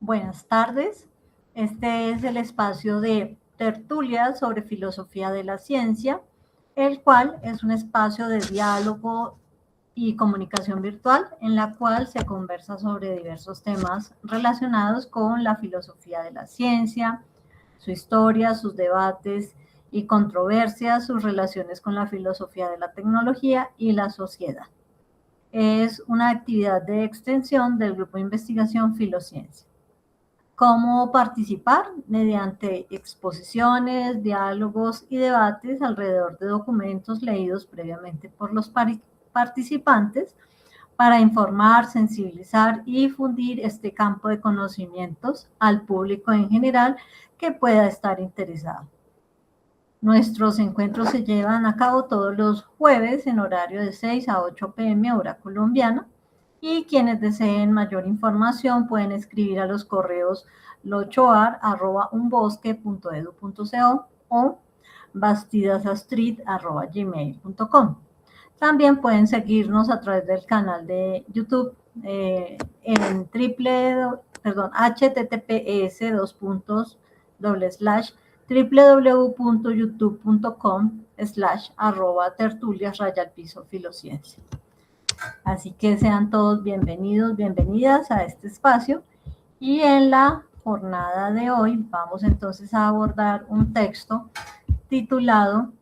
Buenas tardes. Este es el espacio de tertulia sobre filosofía de la ciencia, el cual es un espacio de diálogo y comunicación virtual en la cual se conversa sobre diversos temas relacionados con la filosofía de la ciencia, su historia, sus debates y controversias, sus relaciones con la filosofía de la tecnología y la sociedad. Es una actividad de extensión del grupo de investigación Filociencia. ¿Cómo participar? Mediante exposiciones, diálogos y debates alrededor de documentos leídos previamente por los participantes para informar, sensibilizar y difundir este campo de conocimientos al público en general que pueda estar interesado. Nuestros encuentros se llevan a cabo todos los jueves en horario de 6 a 8 p.m. hora colombiana, y quienes deseen mayor información pueden escribir a los correos lochoar@unbosque.edu.co o bastidasastrid@gmail.com. También pueden seguirnos a través del canal de YouTube en https://www.youtube.com/tertulias_filociencia. Así que sean todos bienvenidos, bienvenidas a este espacio. Y en la jornada de hoy vamos entonces a abordar un texto titulado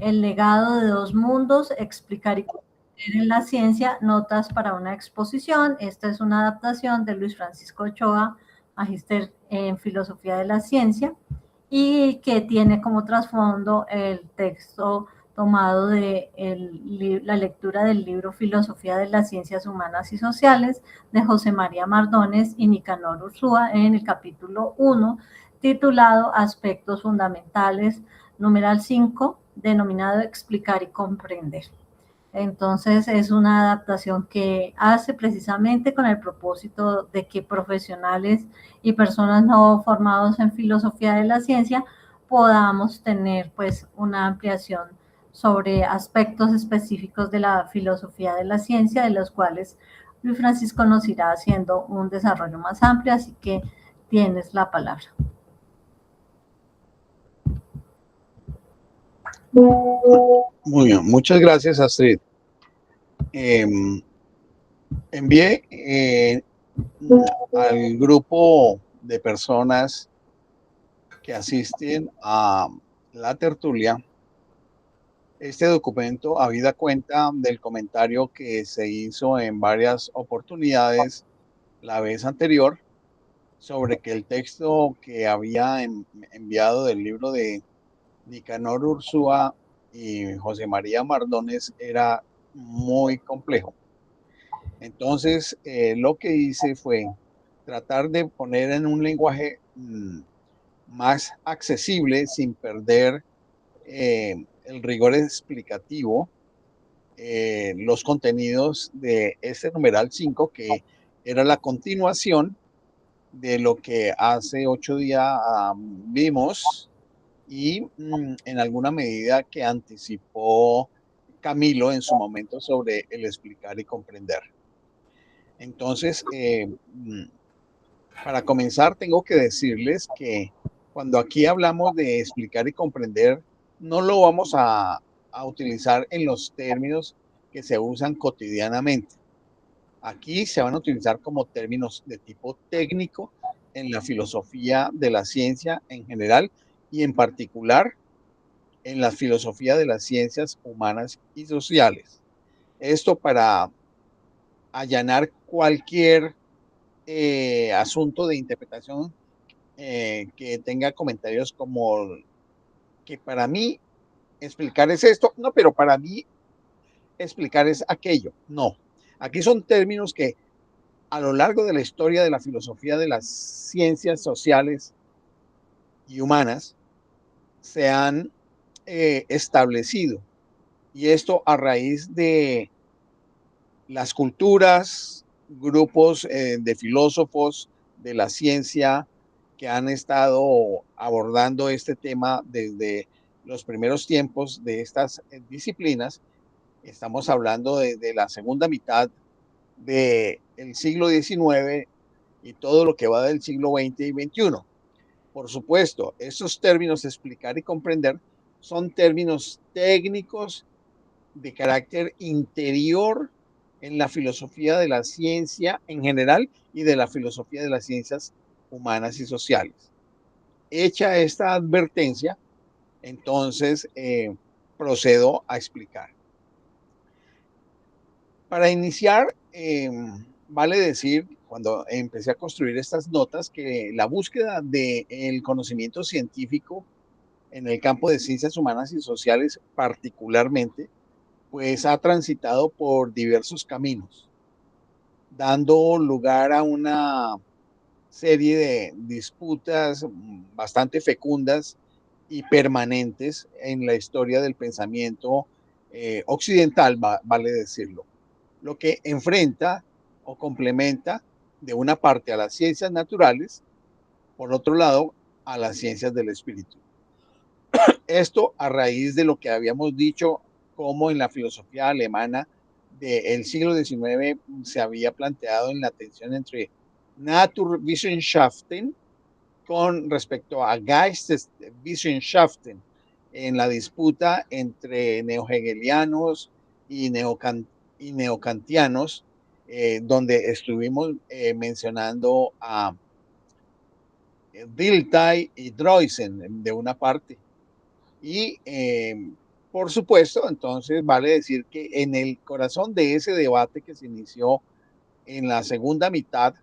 El legado de dos mundos, explicar y comprender en la ciencia, notas para una exposición. Esta es una adaptación de Luis Francisco Ochoa, magíster en filosofía de la ciencia, y que tiene como trasfondo el texto tomado de la lectura del libro Filosofía de las Ciencias Humanas y Sociales de José María Mardones y Nicanor Ursúa, en el capítulo 1, titulado Aspectos Fundamentales, numeral 5, denominado Explicar y Comprender. Entonces es una adaptación que hace precisamente con el propósito de que profesionales y personas no formados en filosofía de la ciencia podamos tener pues una ampliación sobre aspectos específicos de la filosofía de la ciencia, de los cuales Luis Francisco nos irá haciendo un desarrollo más amplio, así que tienes la palabra. Muy bien, muchas gracias, Astrid. Envié al grupo de personas que asisten a la tertulia este documento, habida cuenta del comentario que se hizo en varias oportunidades la vez anterior sobre que el texto que había enviado del libro de Nicanor Ursúa y José María Mardones era muy complejo. Entonces, lo que hice fue tratar de poner en un lenguaje más accesible sin perder el rigor explicativo los contenidos de este numeral 5, que era la continuación de lo que hace 8 días vimos y en alguna medida que anticipó Camilo en su momento sobre el explicar y comprender. Entonces, para comenzar, tengo que decirles que cuando aquí hablamos de explicar y comprender, no lo vamos a utilizar en los términos que se usan cotidianamente. Aquí se van a utilizar como términos de tipo técnico en la filosofía de la ciencia en general y en particular en la filosofía de las ciencias humanas y sociales. Esto para allanar cualquier asunto de interpretación que tenga comentarios como que para mí explicar es esto, no, pero para mí explicar es aquello. No, aquí son términos que a lo largo de la historia de la filosofía de las ciencias sociales y humanas se han establecido, y esto a raíz de las culturas, grupos de filósofos de la ciencia que han estado abordando este tema desde los primeros tiempos de estas disciplinas. Estamos hablando de la segunda mitad del siglo XIX y todo lo que va del siglo XX y XXI. Por supuesto, esos términos explicar y comprender son términos técnicos de carácter interior en la filosofía de la ciencia en general y de la filosofía de las ciencias humanas y sociales. Hecha esta advertencia, entonces procedo a explicar. Para iniciar, vale decir, cuando empecé a construir estas notas, que la búsqueda del conocimiento científico en el campo de ciencias humanas y sociales particularmente, pues ha transitado por diversos caminos, dando lugar a una serie de disputas bastante fecundas y permanentes en la historia del pensamiento occidental, vale decirlo, lo que enfrenta o complementa de una parte a las ciencias naturales, por otro lado a las ciencias del espíritu. Esto a raíz de lo que habíamos dicho, como en la filosofía alemana del siglo XIX se había planteado en la tensión entre Naturwissenschaften con respecto a Geisteswissenschaften, en la disputa entre neohegelianos y, y neocantianos, donde estuvimos mencionando a Dilthey y Droysen de una parte. Y por supuesto, entonces vale decir que en el corazón de ese debate que se inició en la segunda mitad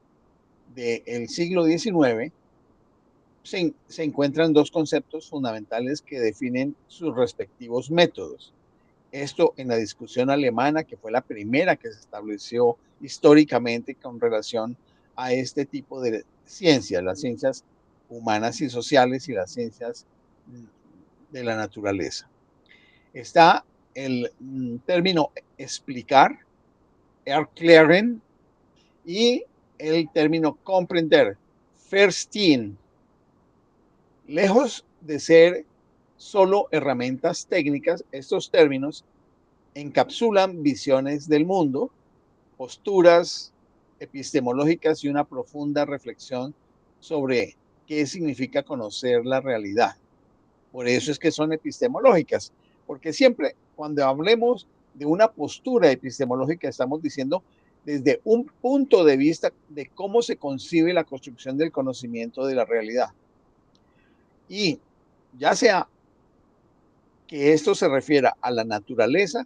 del siglo XIX, se encuentran dos conceptos fundamentales que definen sus respectivos métodos. Esto en la discusión alemana, que fue la primera que se estableció históricamente con relación a este tipo de ciencias, las ciencias humanas y sociales y las ciencias de la naturaleza. Está el término explicar, erklären, y el término comprender, verstehen. Lejos de ser solo herramientas técnicas, estos términos encapsulan visiones del mundo, posturas epistemológicas y una profunda reflexión sobre qué significa conocer la realidad. Por eso es que son epistemológicas, porque siempre cuando hablemos de una postura epistemológica estamos diciendo desde un punto de vista de cómo se concibe la construcción del conocimiento de la realidad. Y ya sea que esto se refiera a la naturaleza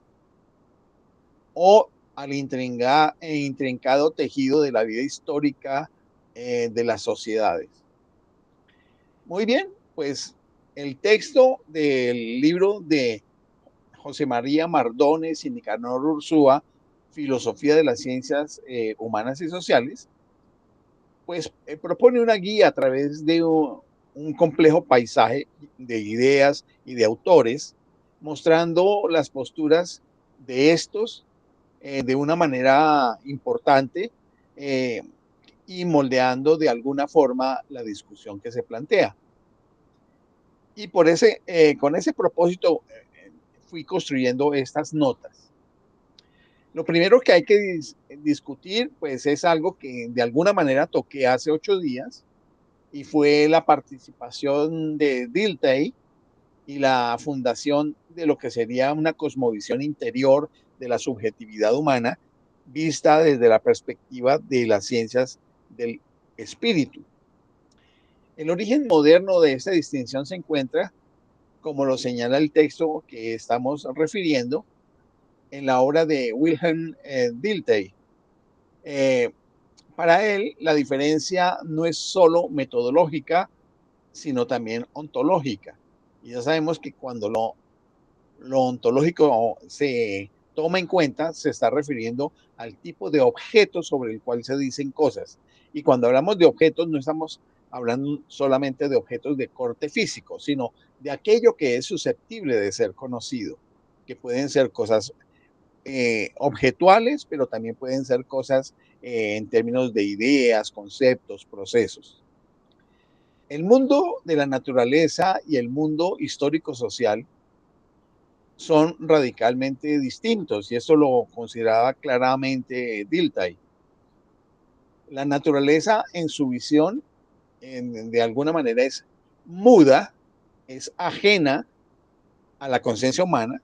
o al intrincado tejido de la vida histórica de las sociedades. Muy bien, pues el texto del libro de José María Mardones y Nicanor Ursúa, Filosofía de las Ciencias Humanas y Sociales, pues propone una guía a través de un complejo paisaje de ideas y de autores, mostrando las posturas de estos de una manera importante y moldeando de alguna forma la discusión que se plantea. Y con ese propósito fui construyendo estas notas. Lo primero que hay que discutir, pues es algo que de alguna manera toqué hace 8 días, y fue la participación de Dilthey y la fundación de lo que sería una cosmovisión interior de la subjetividad humana vista desde la perspectiva de las ciencias del espíritu. El origen moderno de esta distinción se encuentra, como lo señala el texto que estamos refiriendo, en la obra de Wilhelm Dilthey. Para él, la diferencia no es solo metodológica, sino también ontológica. Y ya sabemos que cuando lo ontológico se toma en cuenta, se está refiriendo al tipo de objeto sobre el cual se dicen cosas. Y cuando hablamos de objetos, no estamos hablando solamente de objetos de corte físico, sino de aquello que es susceptible de ser conocido, que pueden ser cosas objetuales, pero también pueden ser cosas en términos de ideas, conceptos, procesos. El mundo de la naturaleza y el mundo histórico-social son radicalmente distintos, y esto lo consideraba claramente Dilthey. La naturaleza en su visión, de alguna manera, es muda, es ajena a la conciencia humana,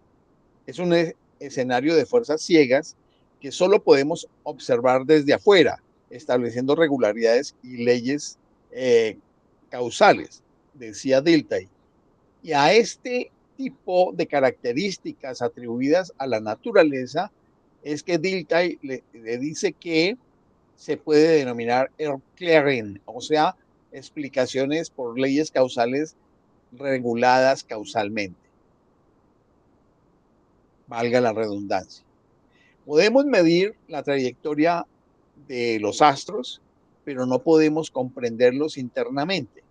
es un escenario de fuerzas ciegas que solo podemos observar desde afuera, estableciendo regularidades y leyes causales, decía Dilthey. Y a este tipo de características atribuidas a la naturaleza es que Dilthey le dice que se puede denominar Erklärung, o sea, explicaciones por leyes causales reguladas causalmente. Valga la redundancia. Podemos medir la trayectoria de los astros, pero no podemos comprenderlos internamente.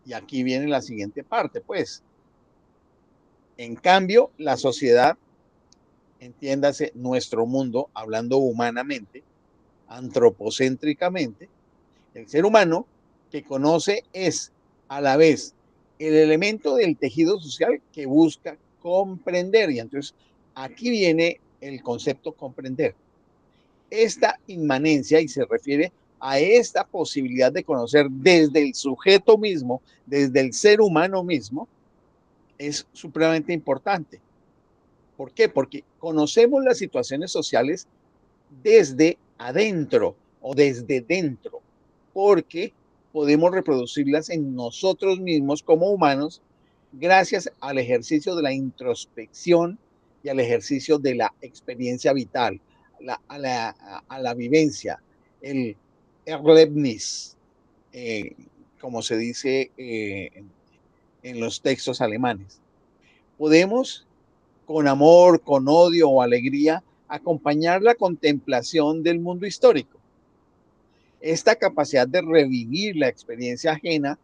Y aquí viene la siguiente parte, pues. En cambio, la sociedad, entiéndase nuestro mundo, hablando humanamente, antropocéntricamente, el ser humano que conoce es a la vez el elemento del tejido social que busca comprender. Y entonces aquí viene el concepto comprender. Esta inmanencia, y se refiere a esta posibilidad de conocer desde el sujeto mismo, desde el ser humano mismo, es supremamente importante. ¿Por qué? Porque conocemos las situaciones sociales desde adentro o desde dentro, porque podemos reproducirlas en nosotros mismos como humanos gracias al ejercicio de la introspección y al ejercicio de la experiencia vital, a la vivencia, el Erlebnis, eh, como se dice en los textos alemanes. Podemos, con amor, con odio o alegría, acompañar la contemplación del mundo histórico. Esta capacidad de revivir la experiencia ajena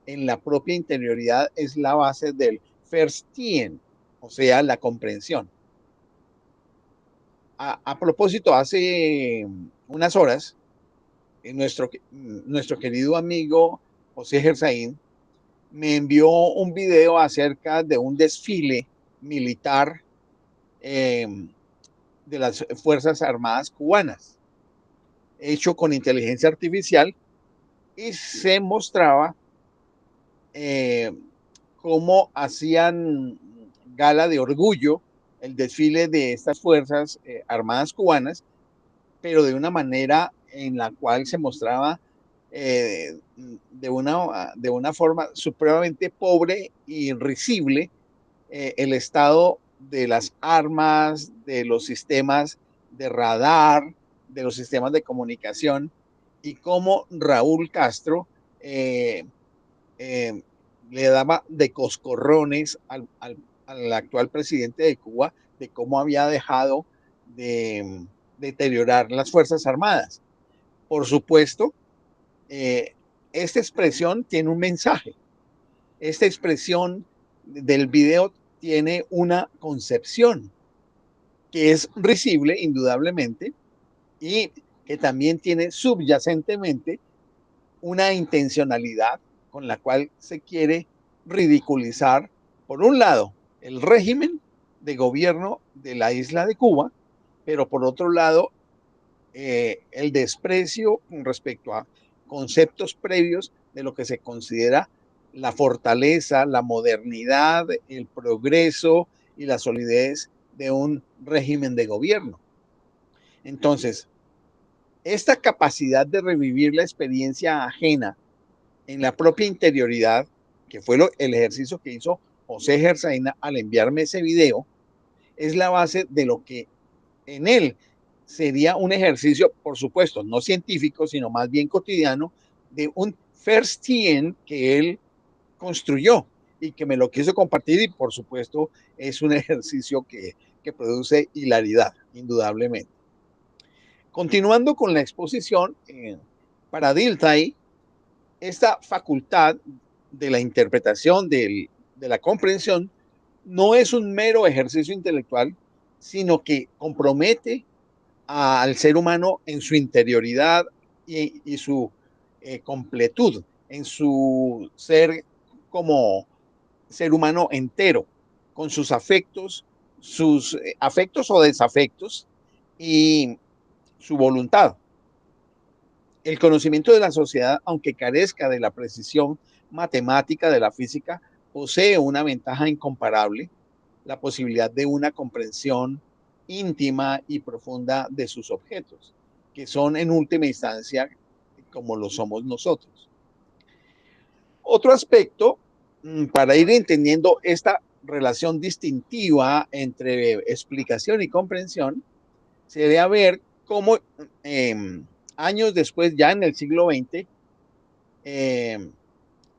en la propia interioridad es la base del Verstehen, o sea, la comprensión. A propósito, hace unas horas, nuestro querido amigo José Gersaín me envió un video acerca de un desfile militar de las Fuerzas Armadas cubanas, hecho con inteligencia artificial, y se mostraba cómo hacían gala de orgullo el desfile de estas Fuerzas Armadas cubanas, pero de una manera en la cual se mostraba de una forma supremamente pobre y risible el estado de las armas, de los sistemas de radar, de los sistemas de comunicación, y cómo Raúl Castro eh, eh, le daba de coscorrones al actual presidente de Cuba de cómo había dejado de deteriorar las Fuerzas Armadas. Por supuesto, eh, esta expresión tiene un mensaje. Esta expresión del video tiene una concepción que es risible, indudablemente, y que también tiene subyacentemente una intencionalidad con la cual se quiere ridiculizar, por un lado, el régimen de gobierno de la isla de Cuba, pero por otro lado, el desprecio con respecto a conceptos previos de lo que se considera la fortaleza, la modernidad, el progreso y la solidez de un régimen de gobierno. Entonces, esta capacidad de revivir la experiencia ajena en la propia interioridad, que fue el ejercicio que hizo José Gersaina al enviarme ese video, es la base de lo que en él sería un ejercicio, por supuesto, no científico, sino más bien cotidiano, de un Verstehen que él construyó y que me lo quiso compartir, y por supuesto es un ejercicio que produce hilaridad, indudablemente. Continuando con la exposición, para Dilthey, esta facultad de la interpretación, de la comprensión, no es un mero ejercicio intelectual, sino que compromete al ser humano en su interioridad y su completud, en su ser como ser humano entero, con sus afectos o desafectos y su voluntad. El conocimiento de la sociedad, aunque carezca de la precisión matemática de la física, posee una ventaja incomparable, la posibilidad de una comprensión íntima y profunda de sus objetos, que son en última instancia como lo somos nosotros. Otro aspecto, para ir entendiendo esta relación distintiva entre explicación y comprensión, sería ver cómo años después, ya en el siglo XX,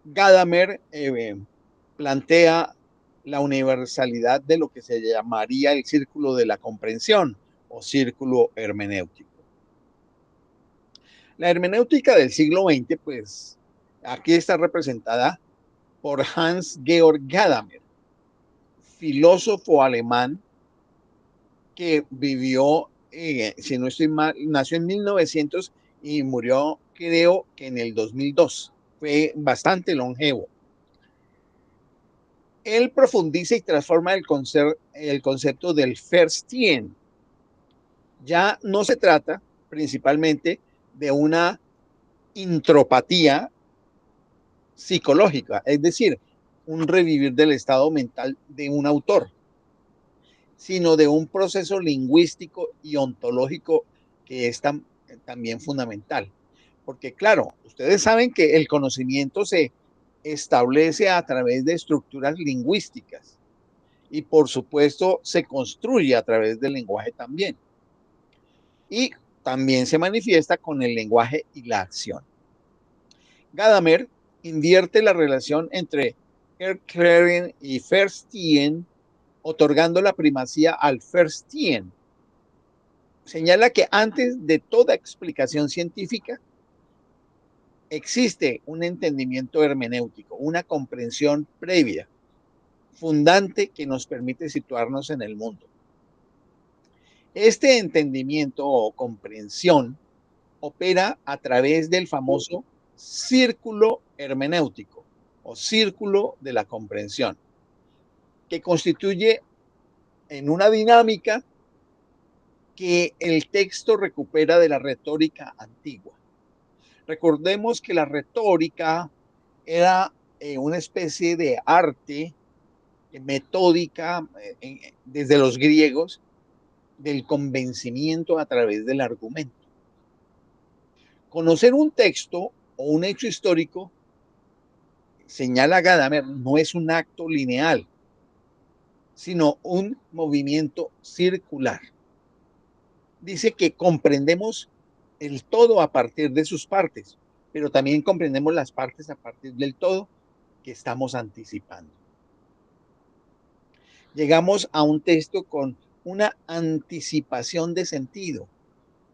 Gadamer plantea la universalidad de lo que se llamaría el círculo de la comprensión o círculo hermenéutico. La hermenéutica del siglo XX, pues aquí está representada por Hans-Georg Gadamer, filósofo alemán que vivió, si no estoy mal, nació en 1900 y murió, creo que en el 2002. Fue bastante longevo. Él profundiza y transforma el concepto del Verstehen. Ya no se trata principalmente de una intropatía psicológica, es decir, un revivir del estado mental de un autor, sino de un proceso lingüístico y ontológico que es también fundamental. Porque claro, ustedes saben que el conocimiento se establece a través de estructuras lingüísticas y por supuesto se construye a través del lenguaje también. Y también se manifiesta con el lenguaje y la acción. Gadamer invierte la relación entre Erklären y Verstehen, otorgando la primacía al Verstehen. Señala que antes de toda explicación científica existe un entendimiento hermenéutico, una comprensión previa, fundante que nos permite situarnos en el mundo. Este entendimiento o comprensión opera a través del famoso círculo hermenéutico o círculo de la comprensión, que constituye en una dinámica que el texto recupera de la retórica antigua. Recordemos que la retórica era una especie de arte metódica desde los griegos del convencimiento a través del argumento. Conocer un texto o un hecho histórico, señala Gadamer, no es un acto lineal, sino un movimiento circular. Dice que comprendemos el todo a partir de sus partes, pero también comprendemos las partes a partir del todo que estamos anticipando. Llegamos a un texto con una anticipación de sentido,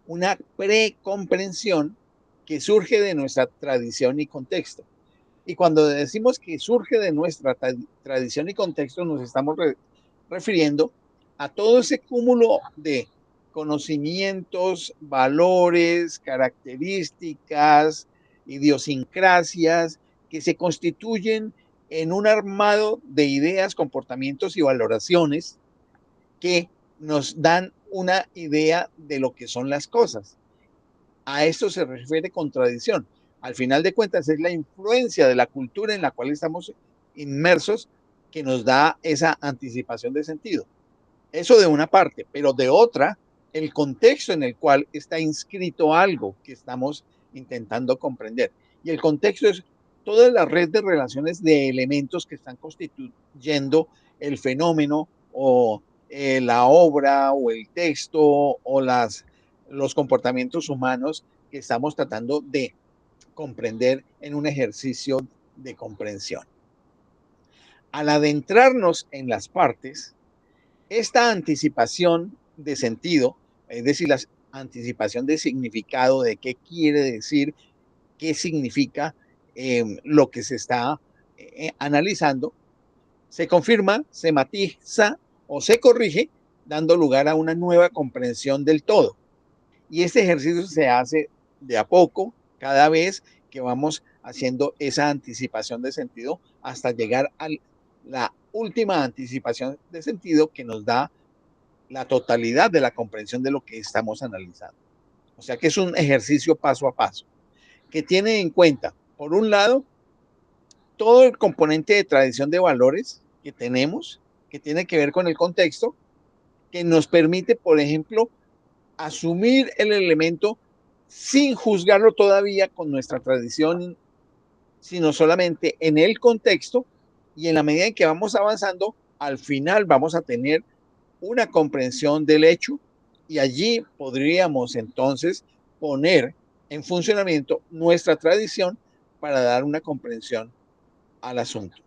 una precomprensión que surge de nuestra tradición y contexto. Y cuando decimos que surge de nuestra tradición y contexto, nos estamos refiriendo a todo ese cúmulo de conocimientos, valores, características, idiosincrasias que se constituyen en un armado de ideas, comportamientos y valoraciones que nos dan una idea de lo que son las cosas. A esto se refiere con tradición. Al final de cuentas es la influencia de la cultura en la cual estamos inmersos que nos da esa anticipación de sentido. Eso de una parte, pero de otra, el contexto en el cual está inscrito algo que estamos intentando comprender. Y el contexto es toda la red de relaciones de elementos que están constituyendo el fenómeno o la obra o el texto o los comportamientos humanos que estamos tratando de comprender en un ejercicio de comprensión. Al adentrarnos en las partes, esta anticipación de sentido, es decir, la anticipación de significado, de qué quiere decir, qué significa lo que se está analizando, se confirma, se matiza o se corrige, dando lugar a una nueva comprensión del todo. Y este ejercicio se hace de a poco, cada vez que vamos haciendo esa anticipación de sentido hasta llegar a la última anticipación de sentido que nos da la totalidad de la comprensión de lo que estamos analizando. O sea que es un ejercicio paso a paso. que tiene en cuenta, por un lado, todo el componente de tradición de valores que tenemos, que tiene que ver con el contexto, que nos permite, por ejemplo, asumir el elemento sin juzgarlo todavía con nuestra tradición, sino solamente en el contexto, y en la medida en que vamos avanzando, al final vamos a tener una comprensión del hecho y allí podríamos entonces poner en funcionamiento nuestra tradición para dar una comprensión al asunto.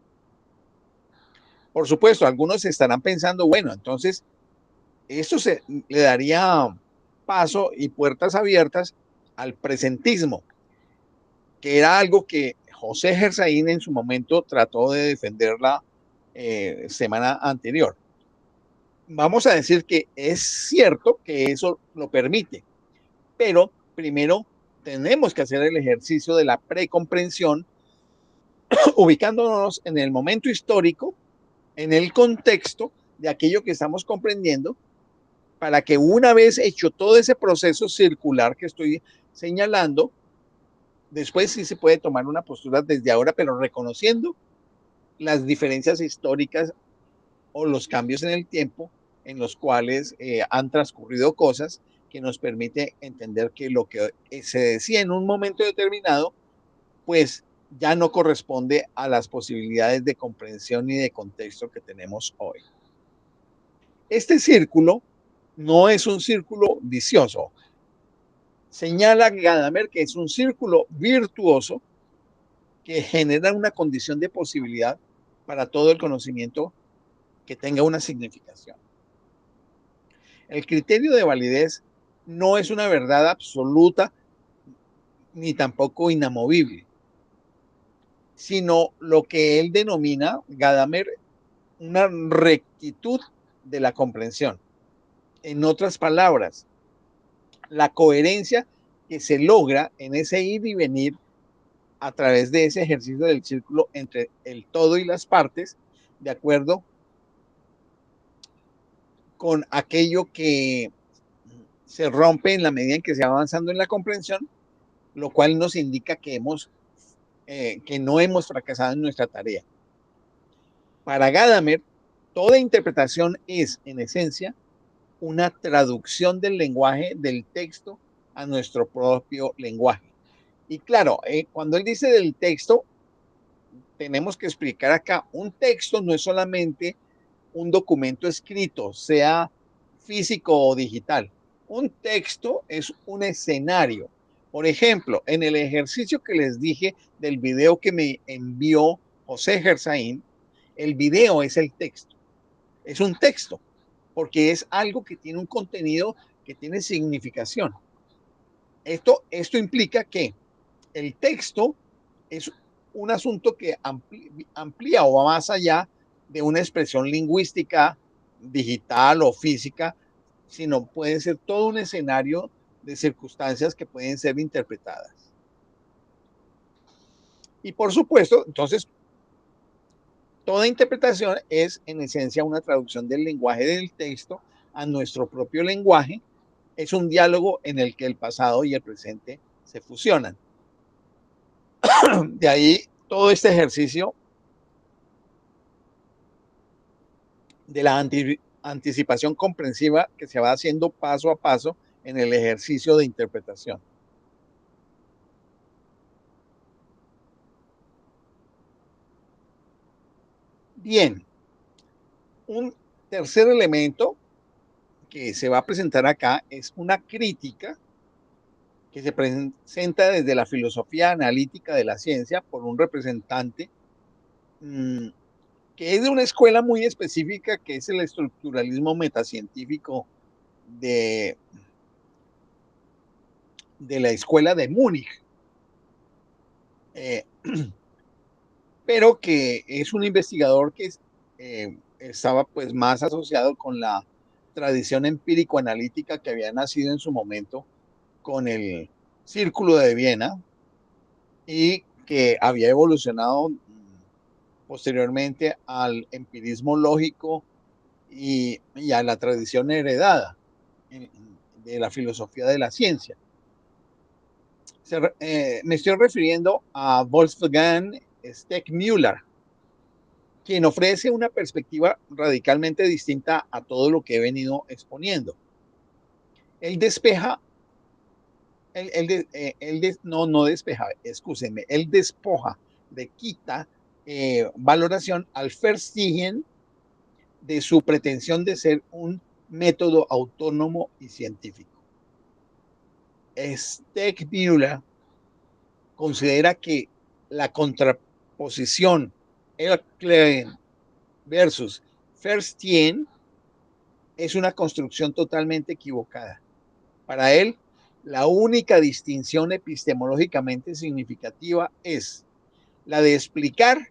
Por supuesto, algunos estarán pensando, bueno, entonces esto le daría paso y puertas abiertas al presentismo, que era algo que José Gersaín en su momento trató de defender la semana anterior. Vamos a decir que es cierto que eso lo permite, pero primero tenemos que hacer el ejercicio de la precomprensión, ubicándonos en el momento histórico, en el contexto de aquello que estamos comprendiendo, para que una vez hecho todo ese proceso circular que estoy señalando, después sí se puede tomar una postura desde ahora, pero reconociendo las diferencias históricas o los cambios en el tiempo en los cuales han transcurrido cosas que nos permite entender que lo que se decía en un momento determinado, pues ya no corresponde a las posibilidades de comprensión y de contexto que tenemos hoy. Este círculo no es un círculo vicioso. Señala Gadamer que es un círculo virtuoso que genera una condición de posibilidad para todo el conocimiento que tenga una significación. El criterio de validez no es una verdad absoluta ni tampoco inamovible, sino lo que él denomina, Gadamer, una rectitud de la comprensión. En otras palabras, la coherencia que se logra en ese ir y venir a través de ese ejercicio del círculo entre el todo y las partes, de acuerdo con aquello que se rompe en la medida en que se va avanzando en la comprensión, lo cual nos indica que no hemos fracasado en nuestra tarea. Para Gadamer, toda interpretación es, en esencia, una traducción del lenguaje del texto a nuestro propio lenguaje. Y claro, cuando él dice del texto, tenemos que explicar acá, un texto no es solamente un documento escrito, sea físico o digital. Un texto es un escenario. Por ejemplo, en el ejercicio que les dije del video que me envió José Gersaín, el video es el texto. Es un texto, porque es algo que tiene un contenido que tiene significación. Esto implica que el texto es un asunto que amplía o va más allá de una expresión lingüística, digital o física, sino puede ser todo un escenario de circunstancias que pueden ser interpretadas. Y por supuesto, entonces, toda interpretación es en esencia una traducción del lenguaje del texto a nuestro propio lenguaje. Es un diálogo en el que el pasado y el presente se fusionan. De ahí todo este ejercicio de la anticipación comprensiva que se va haciendo paso a paso en el ejercicio de interpretación. Bien, un tercer elemento que se va a presentar acá es una crítica que se presenta desde la filosofía analítica de la ciencia por un representante que es de una escuela muy específica, que es el estructuralismo metacientífico de la escuela de Múnich, pero que es un investigador que estaba pues más asociado con la tradición empírico-analítica que había nacido en su momento con el Círculo de Viena y que había evolucionado posteriormente al empirismo lógico y a la tradición heredada de la filosofía de la ciencia. Me estoy refiriendo a Wolfgang Steckmüller, quien ofrece una perspectiva radicalmente distinta a todo lo que he venido exponiendo. Él despeja, no despeja, excúsenme, él despoja, le quita valoración al Verstehen de su pretensión de ser un método autónomo y científico. Steckmüller considera que la contraposición Erklären versus Verstehen es una construcción totalmente equivocada. Para él, la única distinción epistemológicamente significativa es la de explicar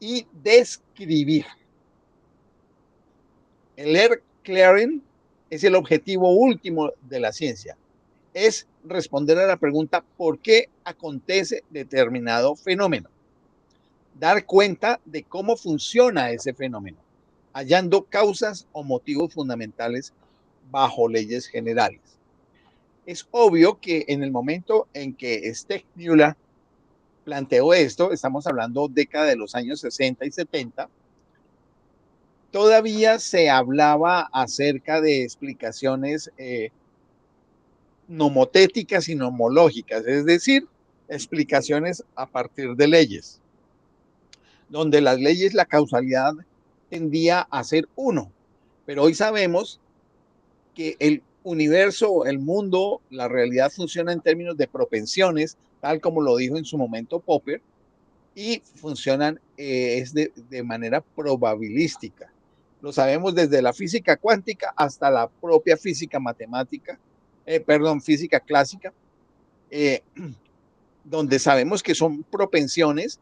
y describir. El Erklären es el objetivo último de la ciencia. Es responder a la pregunta ¿por qué acontece determinado fenómeno? Dar cuenta de cómo funciona ese fenómeno, hallando causas o motivos fundamentales bajo leyes generales. Es obvio que en el momento en que Steckmüller planteó esto, estamos hablando década de los años 60 y 70, todavía se hablaba acerca de explicaciones nomotéticas y nomológicas, es decir, explicaciones a partir de leyes, donde las leyes, la causalidad tendía a ser uno, pero hoy sabemos que el universo, el mundo, la realidad funciona en términos de propensiones, tal como lo dijo en su momento Popper, y funcionan de manera probabilística. Lo sabemos desde la física cuántica hasta la propia física matemática, física clásica, donde sabemos que son propensiones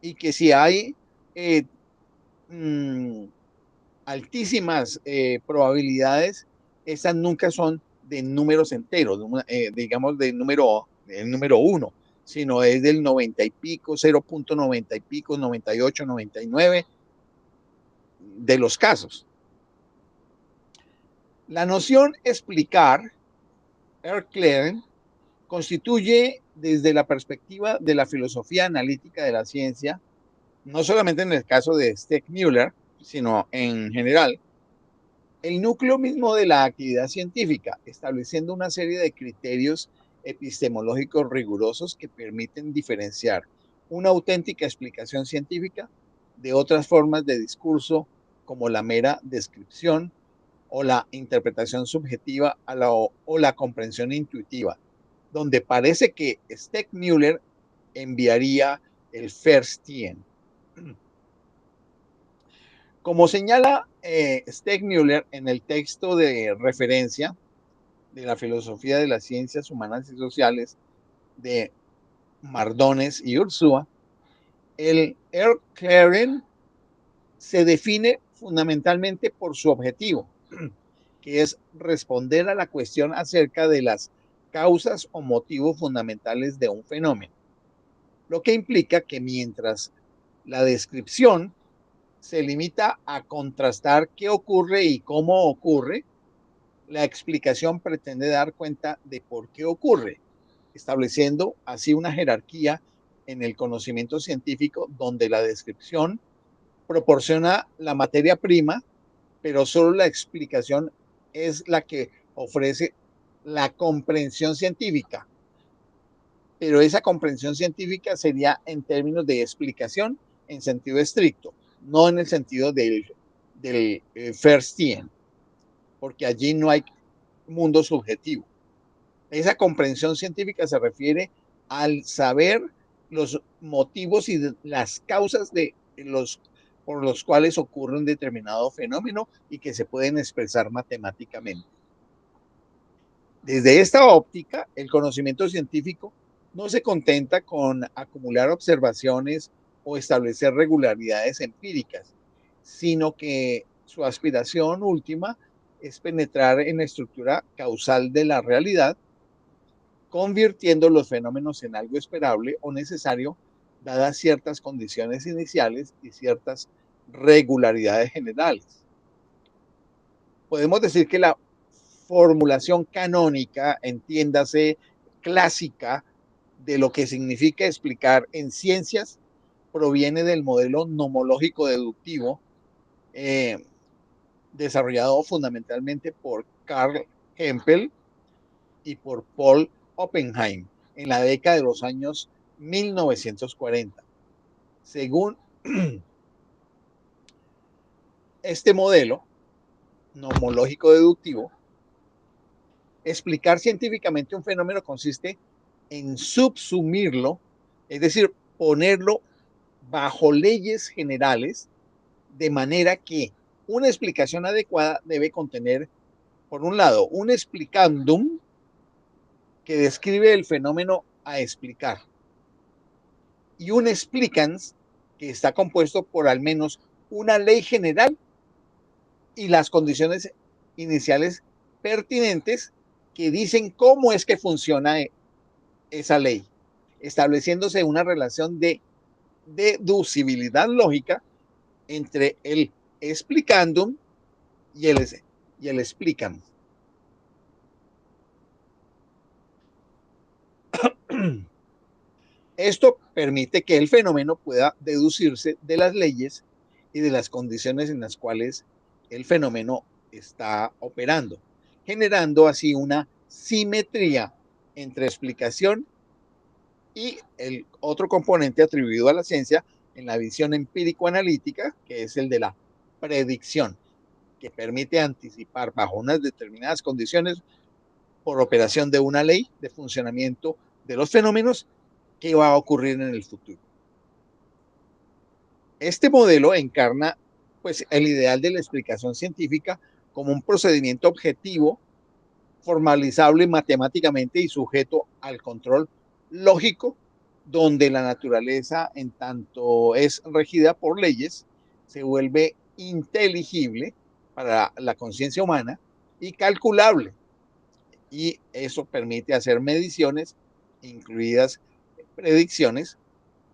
y que si hay altísimas probabilidades, esas nunca son de números enteros, digamos el número uno, sino es del 90 y pico, 0.90 y pico, 98, 99 de los casos. La noción explicar, Erklären, constituye desde la perspectiva de la filosofía analítica de la ciencia, no solamente en el caso de Steckmüller, sino en general, el núcleo mismo de la actividad científica, estableciendo una serie de criterios epistemológicos rigurosos que permiten diferenciar una auténtica explicación científica de otras formas de discurso como la mera descripción o la interpretación subjetiva o la comprensión intuitiva, donde parece que Steckmüller enviaría el Verstehen. Como señala Steckmüller en el texto de referencia de la filosofía de las ciencias humanas y sociales de Mardones y Ursúa, el Erklären se define fundamentalmente por su objetivo, que es responder a la cuestión acerca de las causas o motivos fundamentales de un fenómeno, lo que implica que mientras la descripción se limita a contrastar qué ocurre y cómo ocurre, la explicación pretende dar cuenta de por qué ocurre, estableciendo así una jerarquía en el conocimiento científico donde la descripción proporciona la materia prima, pero solo la explicación es la que ofrece la comprensión científica. Pero esa comprensión científica sería en términos de explicación en sentido estricto, no en el sentido del Verstehen, porque allí no hay mundo subjetivo. Esa comprensión científica se refiere al saber los motivos y las causas por los cuales ocurre un determinado fenómeno y que se pueden expresar matemáticamente. Desde esta óptica, el conocimiento científico no se contenta con acumular observaciones o establecer regularidades empíricas, sino que su aspiración última es penetrar en la estructura causal de la realidad, convirtiendo los fenómenos en algo esperable o necesario, dadas ciertas condiciones iniciales y ciertas regularidades generales. Podemos decir que la formulación canónica, entiéndase clásica de lo que significa explicar en ciencias proviene del modelo nomológico deductivo desarrollado fundamentalmente por Carl Hempel y por Paul Oppenheim en la década de los años 1940. Según este modelo nomológico deductivo, explicar científicamente un fenómeno consiste en subsumirlo, es decir, ponerlo bajo leyes generales, de manera que una explicación adecuada debe contener, por un lado, un explicandum que describe el fenómeno a explicar y un explicans que está compuesto por al menos una ley general y las condiciones iniciales pertinentes que dicen cómo es que funciona esa ley, estableciéndose una relación de deducibilidad lógica entre el explicandum y el explicam. Esto permite que el fenómeno pueda deducirse de las leyes y de las condiciones en las cuales el fenómeno está operando, generando así una simetría entre explicación y el otro componente atribuido a la ciencia en la visión empírico-analítica, que es el de la predicción, que permite anticipar bajo unas determinadas condiciones por operación de una ley de funcionamiento de los fenómenos que va a ocurrir en el futuro. Este modelo encarna pues el ideal de la explicación científica como un procedimiento objetivo, formalizable matemáticamente y sujeto al control lógico, donde la naturaleza, en tanto es regida por leyes, se vuelve inteligible para la conciencia humana y calculable. Y eso permite hacer mediciones, incluidas predicciones,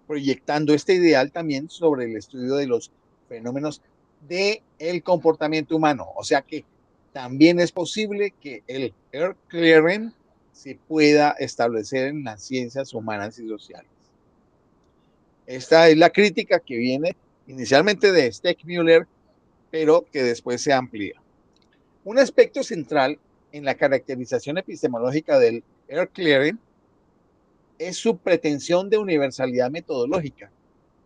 proyectando este ideal también sobre el estudio de los fenómenos del comportamiento humano. O sea que también es posible que el air clearing se pueda establecer en las ciencias humanas y sociales. Esta es la crítica que viene inicialmente de Steckmüller, pero que después se amplía. Un aspecto central en la caracterización epistemológica del air clearing es su pretensión de universalidad metodológica,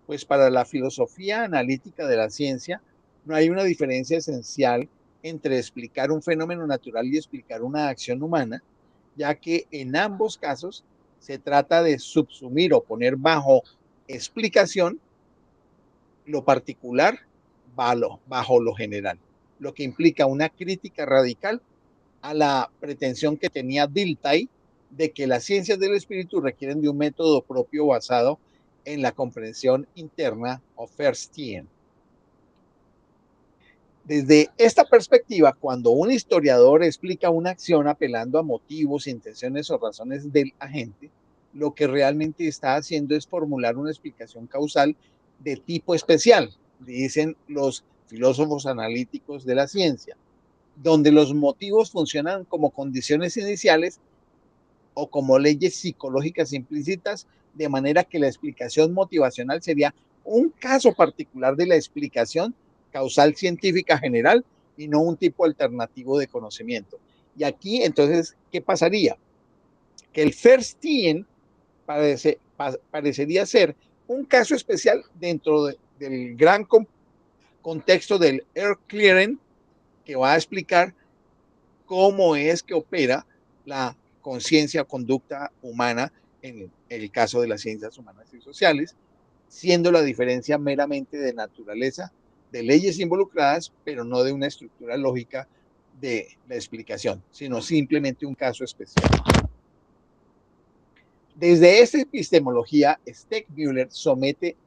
pues para la filosofía analítica de la ciencia no hay una diferencia esencial entre explicar un fenómeno natural y explicar una acción humana, ya que en ambos casos se trata de subsumir o poner bajo explicación lo particular bajo lo general, lo que implica una crítica radical a la pretensión que tenía Dilthey de que las ciencias del espíritu requieren de un método propio basado en la comprensión interna o Verstehen. Desde esta perspectiva, cuando un historiador explica una acción apelando a motivos, intenciones o razones del agente, lo que realmente está haciendo es formular una explicación causal de tipo especial, dicen los filósofos analíticos de la ciencia, donde los motivos funcionan como condiciones iniciales o como leyes psicológicas implícitas, de manera que la explicación motivacional sería un caso particular de la explicación causal científica general y no un tipo alternativo de conocimiento. Y aquí, entonces, ¿qué pasaría? Que el Verstehen parecería ser un caso especial dentro del gran contexto del air clearing, que va a explicar cómo es que opera la conciencia o conducta humana en el caso de las ciencias humanas y sociales, siendo la diferencia meramente de naturaleza, de leyes involucradas, pero no de una estructura lógica de la explicación, sino simplemente un caso especial. Desde esta epistemología, Steckmüller somete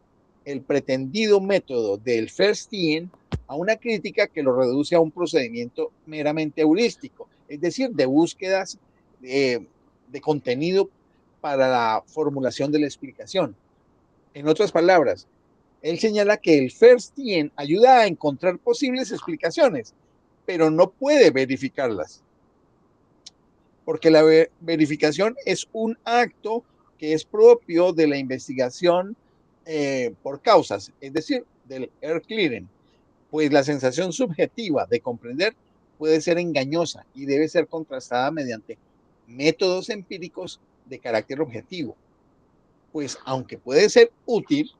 el pretendido método del Verstehen a una crítica que lo reduce a un procedimiento meramente heurístico, es decir, de búsquedas de contenido para la formulación de la explicación. En otras palabras, él señala que el Verstehen ayuda a encontrar posibles explicaciones, pero no puede verificarlas. porque la verificación es un acto que es propio de la investigación por causas, es decir, del air clearing, pues la sensación subjetiva de comprender puede ser engañosa y debe ser contrastada mediante métodos empíricos de carácter objetivo, pues aunque puede ser útil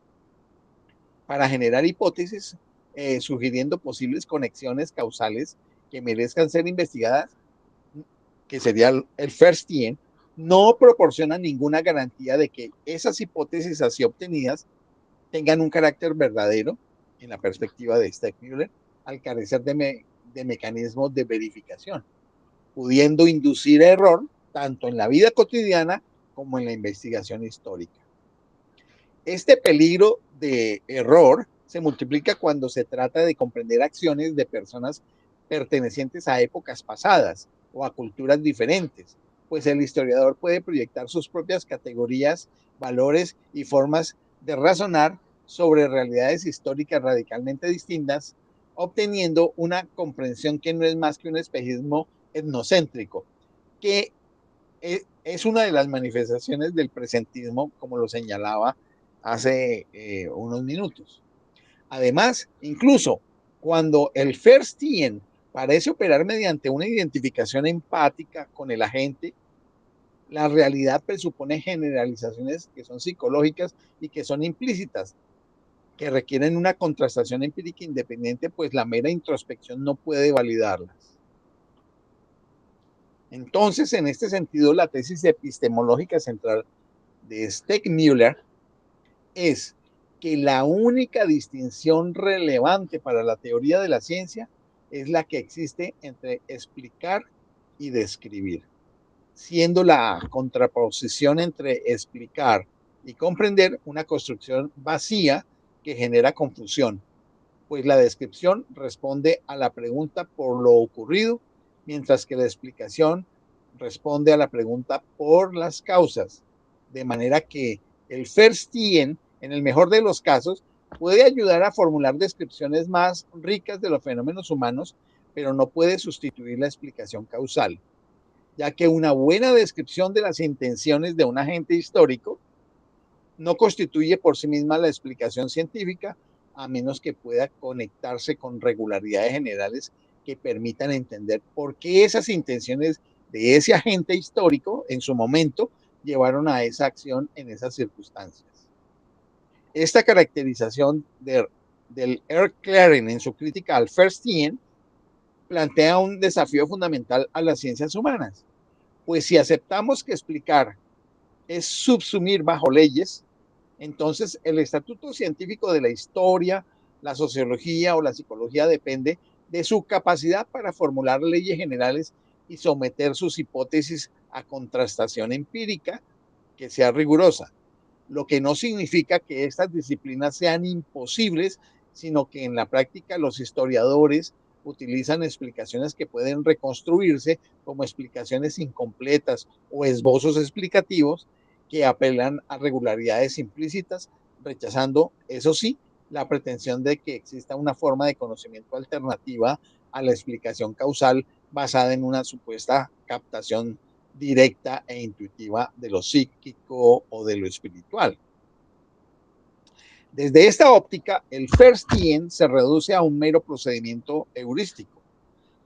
para generar hipótesis, sugiriendo posibles conexiones causales que merezcan ser investigadas, que sería el first TN, no proporciona ninguna garantía de que esas hipótesis así obtenidas tengan un carácter verdadero en la perspectiva de Steckmüller, al carecer de mecanismos de verificación, pudiendo inducir error tanto en la vida cotidiana como en la investigación histórica. Este peligro de error se multiplica cuando se trata de comprender acciones de personas pertenecientes a épocas pasadas o a culturas diferentes, pues el historiador puede proyectar sus propias categorías, valores y formas de razonar sobre realidades históricas radicalmente distintas, obteniendo una comprensión que no es más que un espejismo etnocéntrico, que es una de las manifestaciones del presentismo, como lo señalaba hace unos minutos. Además, incluso cuando el Verstehen parece operar mediante una identificación empática con el agente, la realidad presupone generalizaciones que son psicológicas y que son implícitas, que requieren una contrastación empírica independiente, pues la mera introspección no puede validarlas. Entonces, en este sentido, la tesis epistemológica central de Steckmüller es que la única distinción relevante para la teoría de la ciencia es la que existe entre explicar y describir, siendo la contraposición entre explicar y comprender una construcción vacía que genera confusión, pues la descripción responde a la pregunta por lo ocurrido, mientras que la explicación responde a la pregunta por las causas, de manera que el Verstehen, en el mejor de los casos, puede ayudar a formular descripciones más ricas de los fenómenos humanos, pero no puede sustituir la explicación causal, ya que una buena descripción de las intenciones de un agente histórico no constituye por sí misma la explicación científica, a menos que pueda conectarse con regularidades generales que permitan entender por qué esas intenciones de ese agente histórico en su momento llevaron a esa acción en esas circunstancias. Esta caracterización del air clearing en su crítica al Verstehen plantea un desafío fundamental a las ciencias humanas, pues si aceptamos que explicar es subsumir bajo leyes, entonces el estatuto científico de la historia, la sociología o la psicología depende de su capacidad para formular leyes generales y someter sus hipótesis a contrastación empírica que sea rigurosa, lo que no significa que estas disciplinas sean imposibles, sino que en la práctica los historiadores utilizan explicaciones que pueden reconstruirse como explicaciones incompletas o esbozos explicativos que apelan a regularidades implícitas, rechazando, eso sí, la pretensión de que exista una forma de conocimiento alternativa a la explicación causal basada en una supuesta captación directa e intuitiva de lo psíquico o de lo espiritual. Desde esta óptica, el Verstehen se reduce a un mero procedimiento heurístico,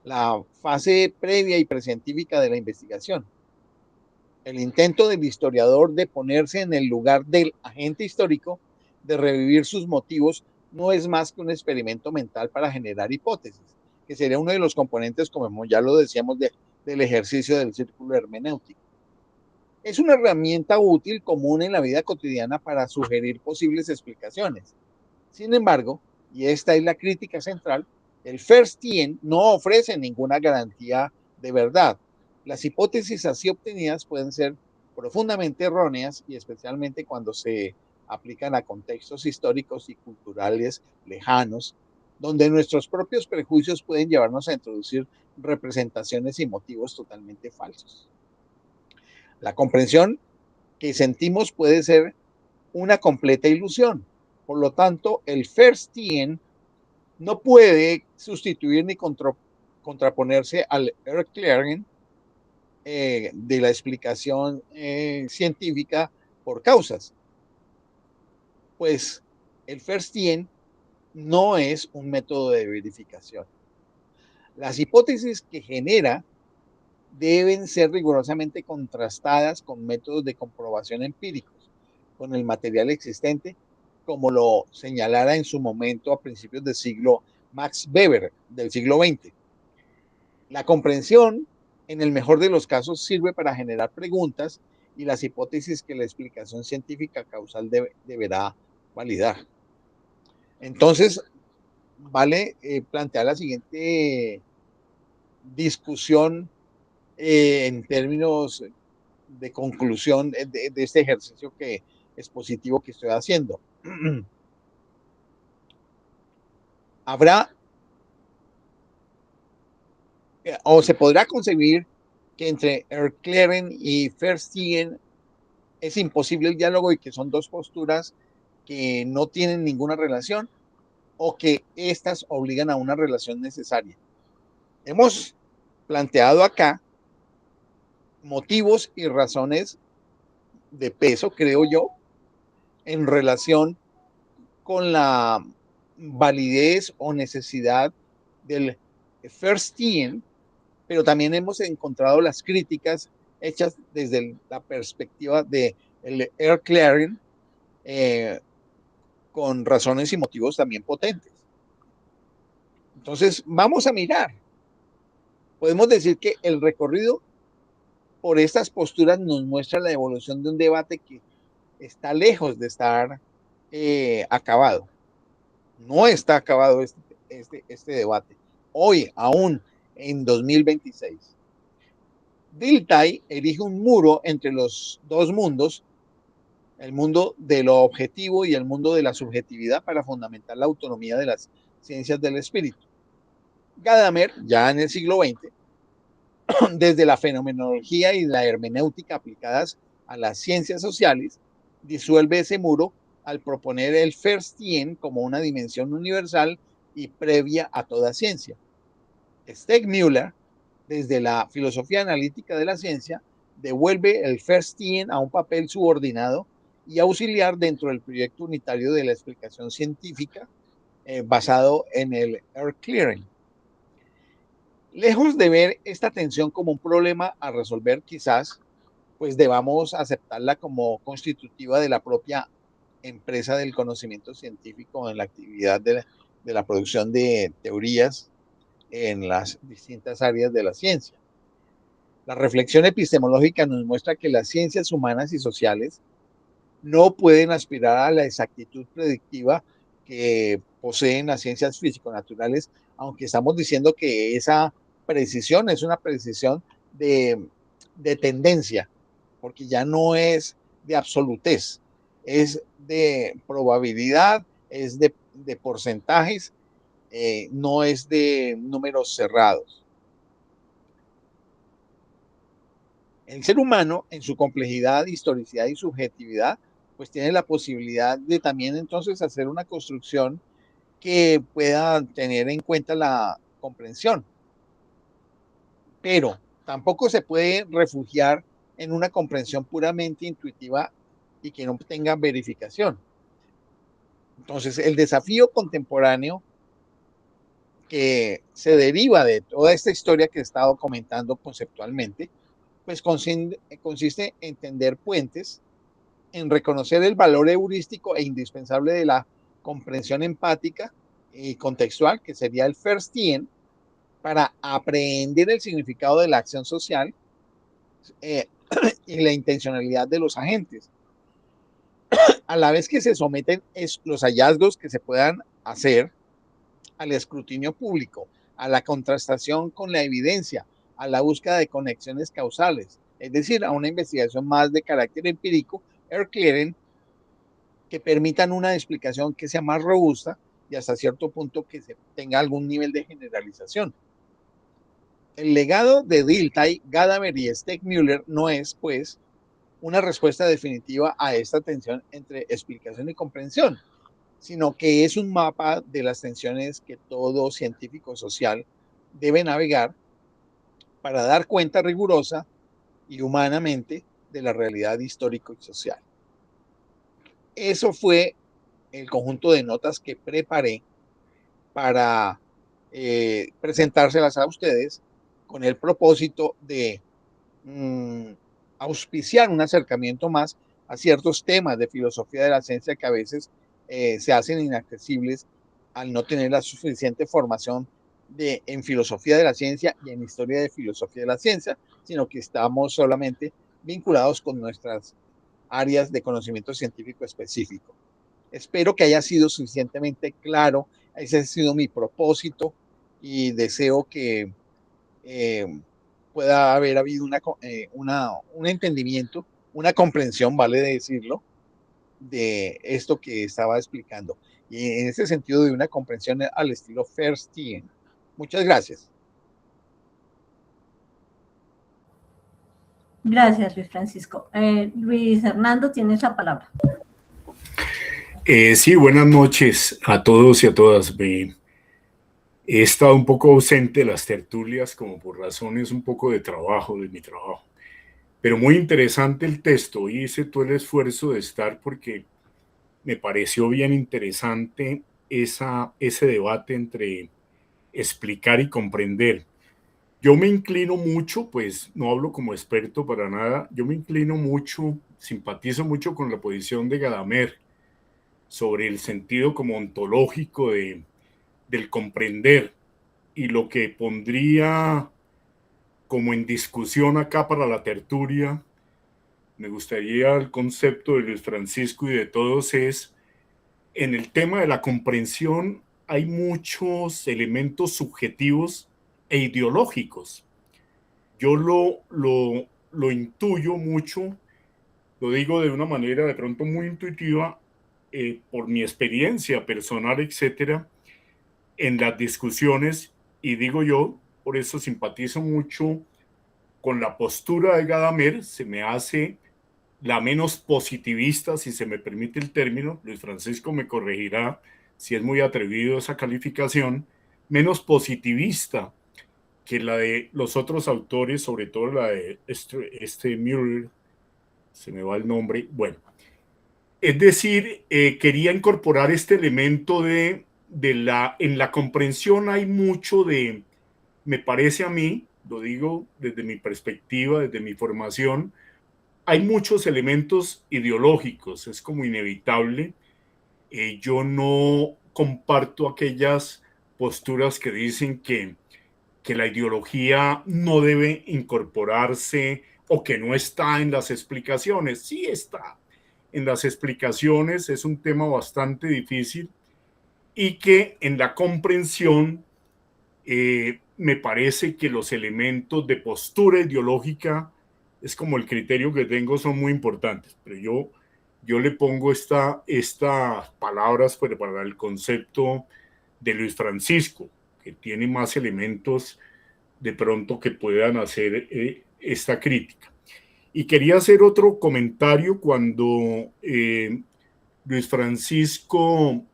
la fase previa y precientífica de la investigación. El intento del historiador de ponerse en el lugar del agente histórico, de revivir sus motivos, no es más que un experimento mental para generar hipótesis, que sería uno de los componentes, como ya lo decíamos, del ejercicio del círculo hermenéutico. Es una herramienta útil, común en la vida cotidiana para sugerir posibles explicaciones. Sin embargo, y esta es la crítica central, el Verstehen no ofrece ninguna garantía de verdad. Las hipótesis así obtenidas pueden ser profundamente erróneas y especialmente cuando se aplican a contextos históricos y culturales lejanos, donde nuestros propios prejuicios pueden llevarnos a introducir representaciones y motivos totalmente falsos. La comprensión que sentimos puede ser una completa ilusión. Por lo tanto, el Verstehen no puede sustituir ni contraponerse al air clearing, de la explicación científica por causas. Pues el FIRST no es un método de verificación. Las hipótesis que genera deben ser rigurosamente contrastadas con métodos de comprobación empíricos, con el material existente, como lo señalara en su momento a principios del siglo Max Weber, del siglo XX. La comprensión, en el mejor de los casos, sirve para generar preguntas y las hipótesis que la explicación científica causal deberá validar. Entonces, vale plantear la siguiente discusión en términos de conclusión de este ejercicio expositivo que estoy haciendo. Habrá o se podrá concebir que entre Erklären y Verstehen es imposible el diálogo y que son dos posturas que no tienen ninguna relación o que éstas obligan a una relación necesaria. Hemos planteado acá motivos y razones de peso, creo yo, en relación con la validez o necesidad del Verstehen, pero también hemos encontrado las críticas hechas desde la perspectiva de el Erklären, con razones y motivos también potentes. Entonces, vamos a mirar. Podemos decir que el recorrido por estas posturas nos muestra la evolución de un debate que está lejos de estar acabado. No está acabado este debate. Hoy, aún en 2026. Dilthey erige un muro entre los dos mundos, el mundo de lo objetivo y el mundo de la subjetividad, para fundamentar la autonomía de las ciencias del espíritu. Gadamer, ya en el siglo XX, desde la fenomenología y la hermenéutica aplicadas a las ciencias sociales, disuelve ese muro al proponer el Verstehen como una dimensión universal y previa a toda ciencia. Stegmüller, desde la filosofía analítica de la ciencia, devuelve el Verstehen a un papel subordinado y auxiliar dentro del proyecto unitario de la explicación científica basado en el Erklären. Lejos de ver esta tensión como un problema a resolver, quizás, pues debamos aceptarla como constitutiva de la propia empresa del conocimiento científico en la actividad de la producción de teorías en las distintas áreas de la ciencia. La reflexión epistemológica nos muestra que las ciencias humanas y sociales no pueden aspirar a la exactitud predictiva que poseen las ciencias físico-naturales, aunque estamos diciendo que esa precisión es una precisión de tendencia, porque ya no es de absolutez, es de probabilidad, es de porcentajes, no es de números cerrados. El ser humano, en su complejidad, historicidad y subjetividad, pues tiene la posibilidad de también entonces hacer una construcción que pueda tener en cuenta la comprensión. Pero tampoco se puede refugiar en una comprensión puramente intuitiva y que no tenga verificación. Entonces, el desafío contemporáneo que se deriva de toda esta historia que he estado comentando conceptualmente, pues consiste en tender puentes, en reconocer el valor heurístico e indispensable de la comprensión empática y contextual, que sería el Verstehen, para aprehender el significado de la acción social y la intencionalidad de los agentes, a la vez que se someten los hallazgos que se puedan hacer al escrutinio público, a la contrastación con la evidencia, a la búsqueda de conexiones causales, es decir, a una investigación más de carácter empírico, Erklären, que permitan una explicación que sea más robusta y hasta cierto punto que se tenga algún nivel de generalización. El legado de Dilthey, Gadamer y Stegmüller no es, pues, una respuesta definitiva a esta tensión entre explicación y comprensión, sino que es un mapa de las tensiones que todo científico social debe navegar para dar cuenta rigurosa y humanamente de la realidad histórico y social. Eso fue el conjunto de notas que preparé para presentárselas a ustedes con el propósito de auspiciar un acercamiento más a ciertos temas de filosofía de la ciencia que a veces se hacen inaccesibles al no tener la suficiente formación en filosofía de la ciencia y en historia de filosofía de la ciencia, sino que estamos solamente vinculados con nuestras áreas de conocimiento científico específico. Espero que haya sido suficientemente claro. Ese ha sido mi propósito y deseo que eh, pueda haber habido un entendimiento, una comprensión, vale decirlo, de esto que estaba explicando. Y en ese sentido, de una comprensión al estilo Verstehen. Muchas gracias. Gracias, Luis Francisco. Luis Hernando, tienes la palabra. Sí, buenas noches a todos y a todas. He estado un poco ausente de las tertulias como por razones un poco de trabajo, de mi trabajo. Pero muy interesante el texto. Hice todo el esfuerzo de estar porque me pareció bien interesante ese debate entre explicar y comprender. Yo me inclino mucho, pues no hablo como experto para nada, yo me inclino mucho, simpatizo mucho con la posición de Gadamer sobre el sentido como ontológico del comprender, y lo que pondría como en discusión acá para la tertulia, me gustaría el concepto de Luis Francisco y de todos es, en el tema de la comprensión hay muchos elementos subjetivos e ideológicos. Yo lo intuyo mucho, lo digo de una manera de pronto muy intuitiva, por mi experiencia personal, etcétera, en las discusiones, y digo yo, por eso simpatizo mucho con la postura de Gadamer, se me hace la menos positivista, si se me permite el término, Luis Francisco me corregirá si es muy atrevido esa calificación, menos positivista que la de los otros autores, sobre todo la de Muir, se me va el nombre, bueno. Es decir, quería incorporar este elemento en la comprensión hay mucho me parece a mí, lo digo desde mi perspectiva, desde mi formación, hay muchos elementos ideológicos, es como inevitable. Yo no comparto aquellas posturas que dicen que la ideología no debe incorporarse o que no está en las explicaciones. Sí está en las explicaciones, es un tema bastante difícil y que en la comprensión me parece que los elementos de postura ideológica es como el criterio que tengo, son muy importantes, pero yo le pongo estas palabras para el concepto de Luis Francisco, que tiene más elementos de pronto que puedan hacer esta crítica. Y quería hacer otro comentario cuando Luis Francisco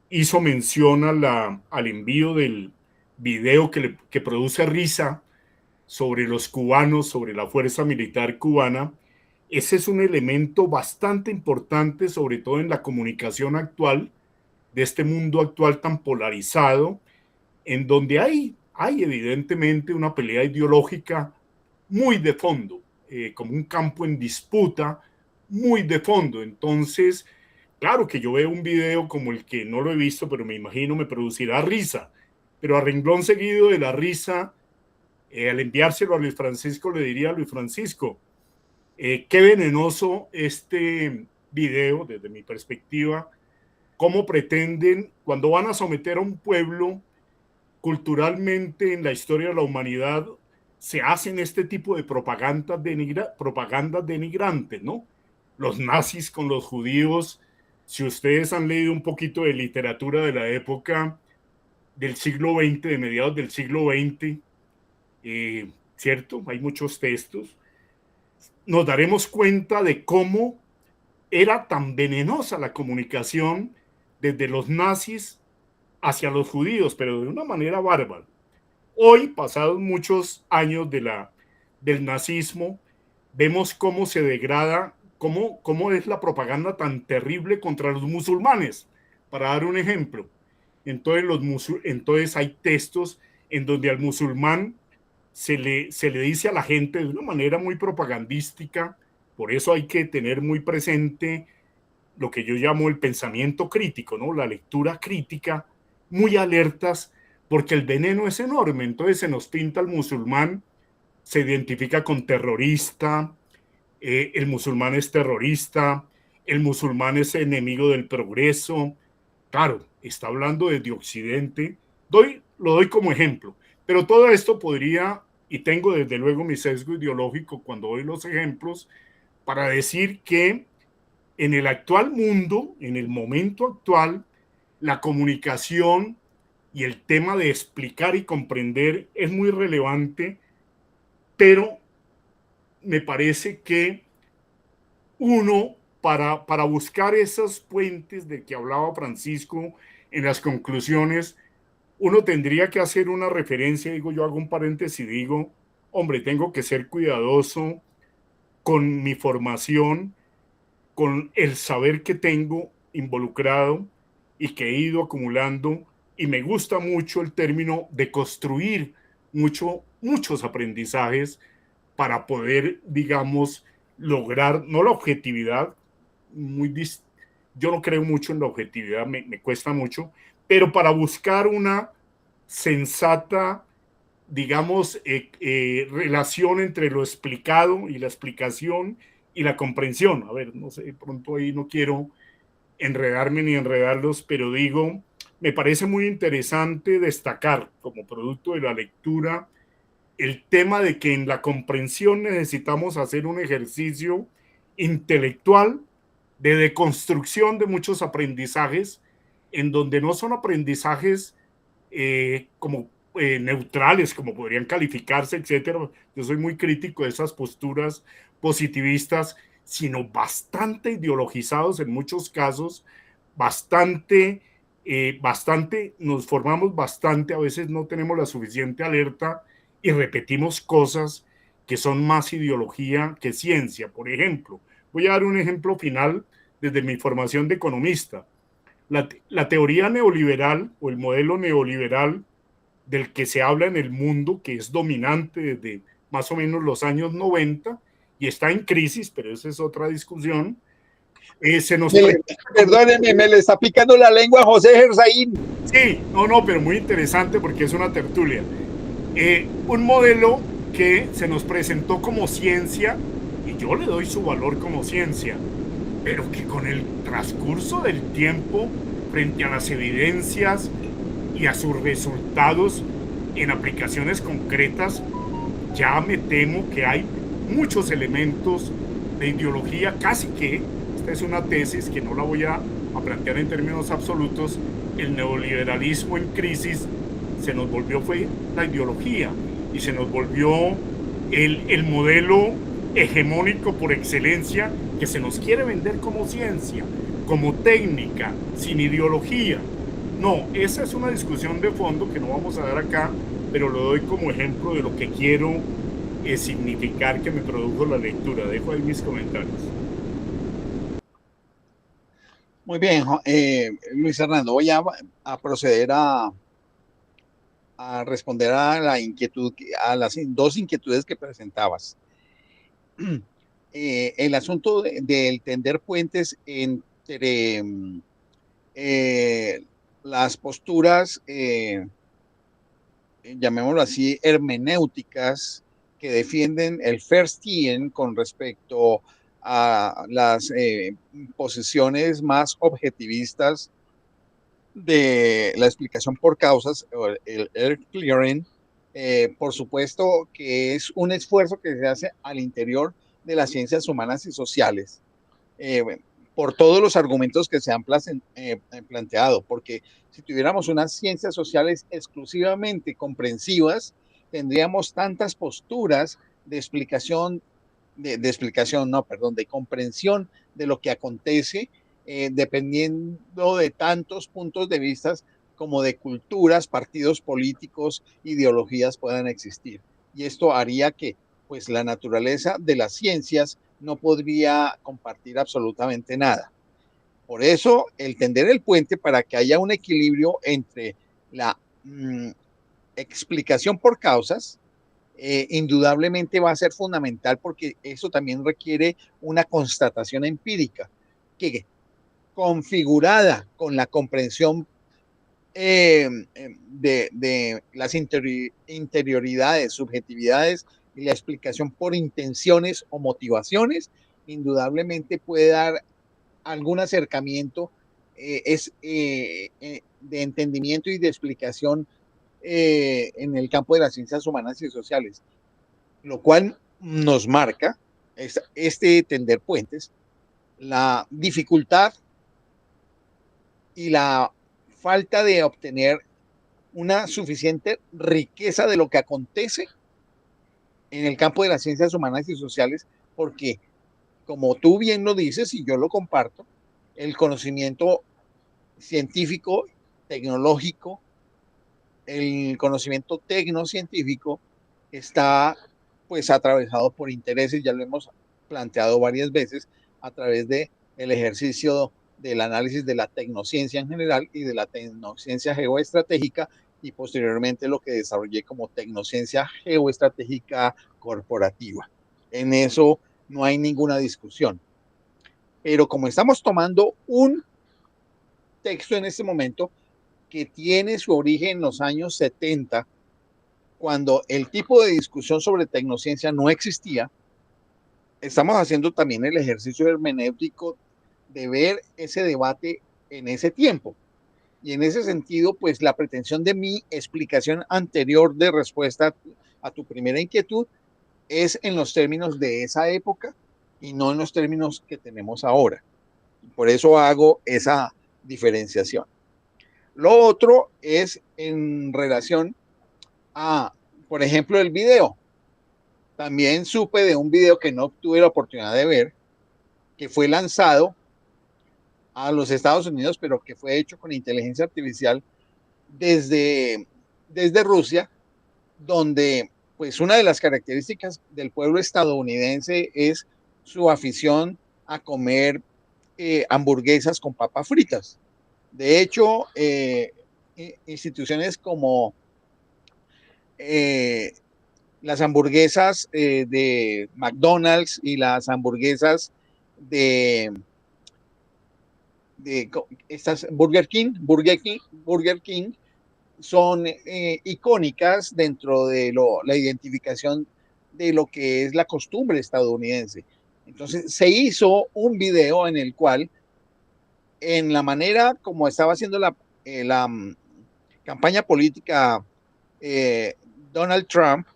hizo mención al envío del video que produce risa sobre los cubanos, sobre la fuerza militar cubana. Ese es un elemento bastante importante, sobre todo en la comunicación actual, de este mundo actual tan polarizado, en donde hay evidentemente una pelea ideológica muy de fondo, como un campo en disputa muy de fondo. Entonces, claro que yo veo un video como el que no lo he visto, pero me imagino me producirá risa, pero a renglón seguido de la risa, al enviárselo a Luis Francisco, le diría a Luis Francisco, qué venenoso este video desde mi perspectiva, cómo pretenden, cuando van a someter a un pueblo culturalmente en la historia de la humanidad, se hacen este tipo de propagandas denigrantes, ¿no? Los nazis con los judíos, si ustedes han leído un poquito de literatura de la época del siglo XX, de mediados del siglo XX, ¿cierto? Hay muchos textos. Nos daremos cuenta de cómo era tan venenosa la comunicación desde los nazis hacia los judíos, pero de una manera bárbara. Hoy, pasados muchos años del nazismo, vemos cómo se degrada, cómo es la propaganda tan terrible contra los musulmanes. Para dar un ejemplo, entonces hay textos en donde al musulmán se le dice a la gente de una manera muy propagandística. Por eso hay que tener muy presente lo que yo llamo el pensamiento crítico, ¿no? La lectura crítica, muy alertas, porque el veneno es enorme. Entonces se nos pinta al musulmán, se identifica con terrorista, el musulmán es terrorista, el musulmán es enemigo del progreso. Claro, está hablando desde Occidente, lo doy como ejemplo, pero todo esto podría, y tengo desde luego mi sesgo ideológico cuando doy los ejemplos, para decir que en el actual mundo, en el momento actual, la comunicación y el tema de explicar y comprender es muy relevante, pero me parece que uno, para buscar esos puentes de que hablaba Francisco en las conclusiones, uno tendría que hacer una referencia, digo, yo hago un paréntesis y digo, hombre, tengo que ser cuidadoso con mi formación, con el saber que tengo involucrado y que he ido acumulando, y me gusta mucho el término de construir muchos aprendizajes para poder, digamos, lograr, no la objetividad, yo no creo mucho en la objetividad, me cuesta mucho, pero para buscar una sensata, digamos, relación entre lo explicado y la explicación y la comprensión. A ver, no sé, de pronto ahí no quiero enredarme ni enredarlos, pero digo, me parece muy interesante destacar como producto de la lectura el tema de que en la comprensión necesitamos hacer un ejercicio intelectual de deconstrucción de muchos aprendizajes, en donde no son aprendizajes como neutrales, como podrían calificarse, etcétera. Yo soy muy crítico de esas posturas positivistas, sino bastante ideologizados en muchos casos, nos formamos bastante, a veces no tenemos la suficiente alerta y repetimos cosas que son más ideología que ciencia. Por ejemplo, voy a dar un ejemplo final desde mi formación de economista. La teoría neoliberal o el modelo neoliberal del que se habla en el mundo, que es dominante desde más o menos los años 90 y está en crisis, pero esa es otra discusión. Perdóneme, me le está picando la lengua a José Gersaín. Sí, no, pero muy interesante porque es una tertulia. Un modelo que se nos presentó como ciencia, y yo le doy su valor como ciencia, pero que con el transcurso del tiempo, frente a las evidencias y a sus resultados en aplicaciones concretas, ya me temo que hay muchos elementos de ideología, casi que, esta es una tesis que no la voy a plantear en términos absolutos, el neoliberalismo en crisis se nos volvió fue la ideología y se nos volvió el modelo hegemónico por excelencia que se nos quiere vender como ciencia, como técnica, sin ideología. No, esa es una discusión de fondo que no vamos a dar acá, pero lo doy como ejemplo de lo que quiero significar que me produjo la lectura. Dejo ahí mis comentarios. Muy bien, Luis Fernando, voy a proceder a responder a la inquietud, a las dos inquietudes que presentabas. El asunto del tender puentes entre las posturas, llamémoslo así, hermenéuticas que defienden el Verstehen con respecto a las posiciones más objetivistas de la explicación por causas, el air clearing, por supuesto que es un esfuerzo que se hace al interior de las ciencias humanas y sociales, por todos los argumentos que se han planteado, porque si tuviéramos unas ciencias sociales exclusivamente comprensivas, tendríamos tantas posturas de explicación, de comprensión de lo que acontece, dependiendo de tantos puntos de vista como de culturas, partidos políticos, ideologías puedan existir. Y esto haría que pues la naturaleza de las ciencias no podría compartir absolutamente nada. Por eso, el tender el puente para que haya un equilibrio entre la explicación por causas, indudablemente va a ser fundamental, porque eso también requiere una constatación empírica que, configurada con la comprensión de las interioridades, subjetividades y la explicación por intenciones o motivaciones, indudablemente puede dar algún acercamiento de entendimiento y de explicación en el campo de las ciencias humanas y sociales, lo cual nos marca este tender puentes, la dificultad y la falta de obtener una suficiente riqueza de lo que acontece en el campo de las ciencias humanas y sociales, porque, como tú bien lo dices y yo lo comparto, el conocimiento científico, tecnológico, el conocimiento tecnocientífico está pues atravesado por intereses, ya lo hemos planteado varias veces, a través del ejercicio del análisis de la tecnociencia en general y de la tecnociencia geoestratégica, y posteriormente lo que desarrollé como tecnociencia geoestratégica corporativa. En eso no hay ninguna discusión. Pero como estamos tomando un texto en este momento que tiene su origen en los años 70, cuando el tipo de discusión sobre tecnociencia no existía, estamos haciendo también el ejercicio hermenéutico de ver ese debate en ese tiempo. Y en ese sentido, pues la pretensión de mi explicación anterior de respuesta a tu primera inquietud es en los términos de esa época y no en los términos que tenemos ahora. Por eso hago esa diferenciación. Lo otro es en relación a, por ejemplo, el video. También supe de un video que no tuve la oportunidad de ver, que fue lanzado a los Estados Unidos, pero que fue hecho con inteligencia artificial desde Rusia, donde pues una de las características del pueblo estadounidense es su afición a comer hamburguesas con papas fritas. De hecho, instituciones como las hamburguesas de McDonald's y las hamburguesas de estas Burger King son icónicas dentro de la identificación de lo que es la costumbre estadounidense. Entonces se hizo un video en el cual, en la manera como estaba haciendo la campaña política Donald Trump,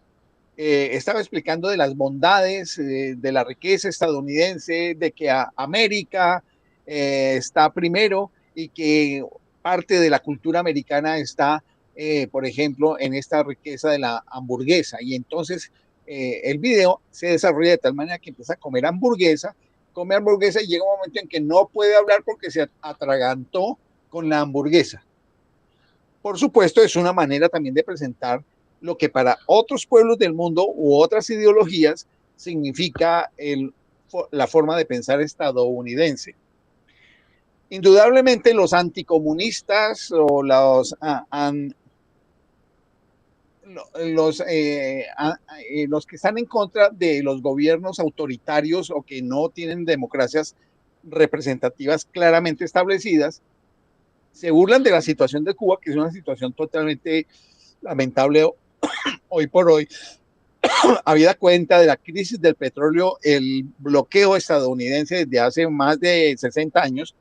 estaba explicando de las bondades de la riqueza estadounidense, de que América está primero y que parte de la cultura americana está, por ejemplo, en esta riqueza de la hamburguesa. Y entonces el video se desarrolla de tal manera que empieza a comer hamburguesa, come hamburguesa y llega un momento en que no puede hablar porque se atragantó con la hamburguesa. Por supuesto, es una manera también de presentar lo que para otros pueblos del mundo u otras ideologías significa la forma de pensar estadounidense. Indudablemente los anticomunistas o los que están en contra de los gobiernos autoritarios o que no tienen democracias representativas claramente establecidas, se burlan de la situación de Cuba, que es una situación totalmente lamentable hoy por hoy, habida cuenta de la crisis del petróleo, el bloqueo estadounidense desde hace más de 60 años,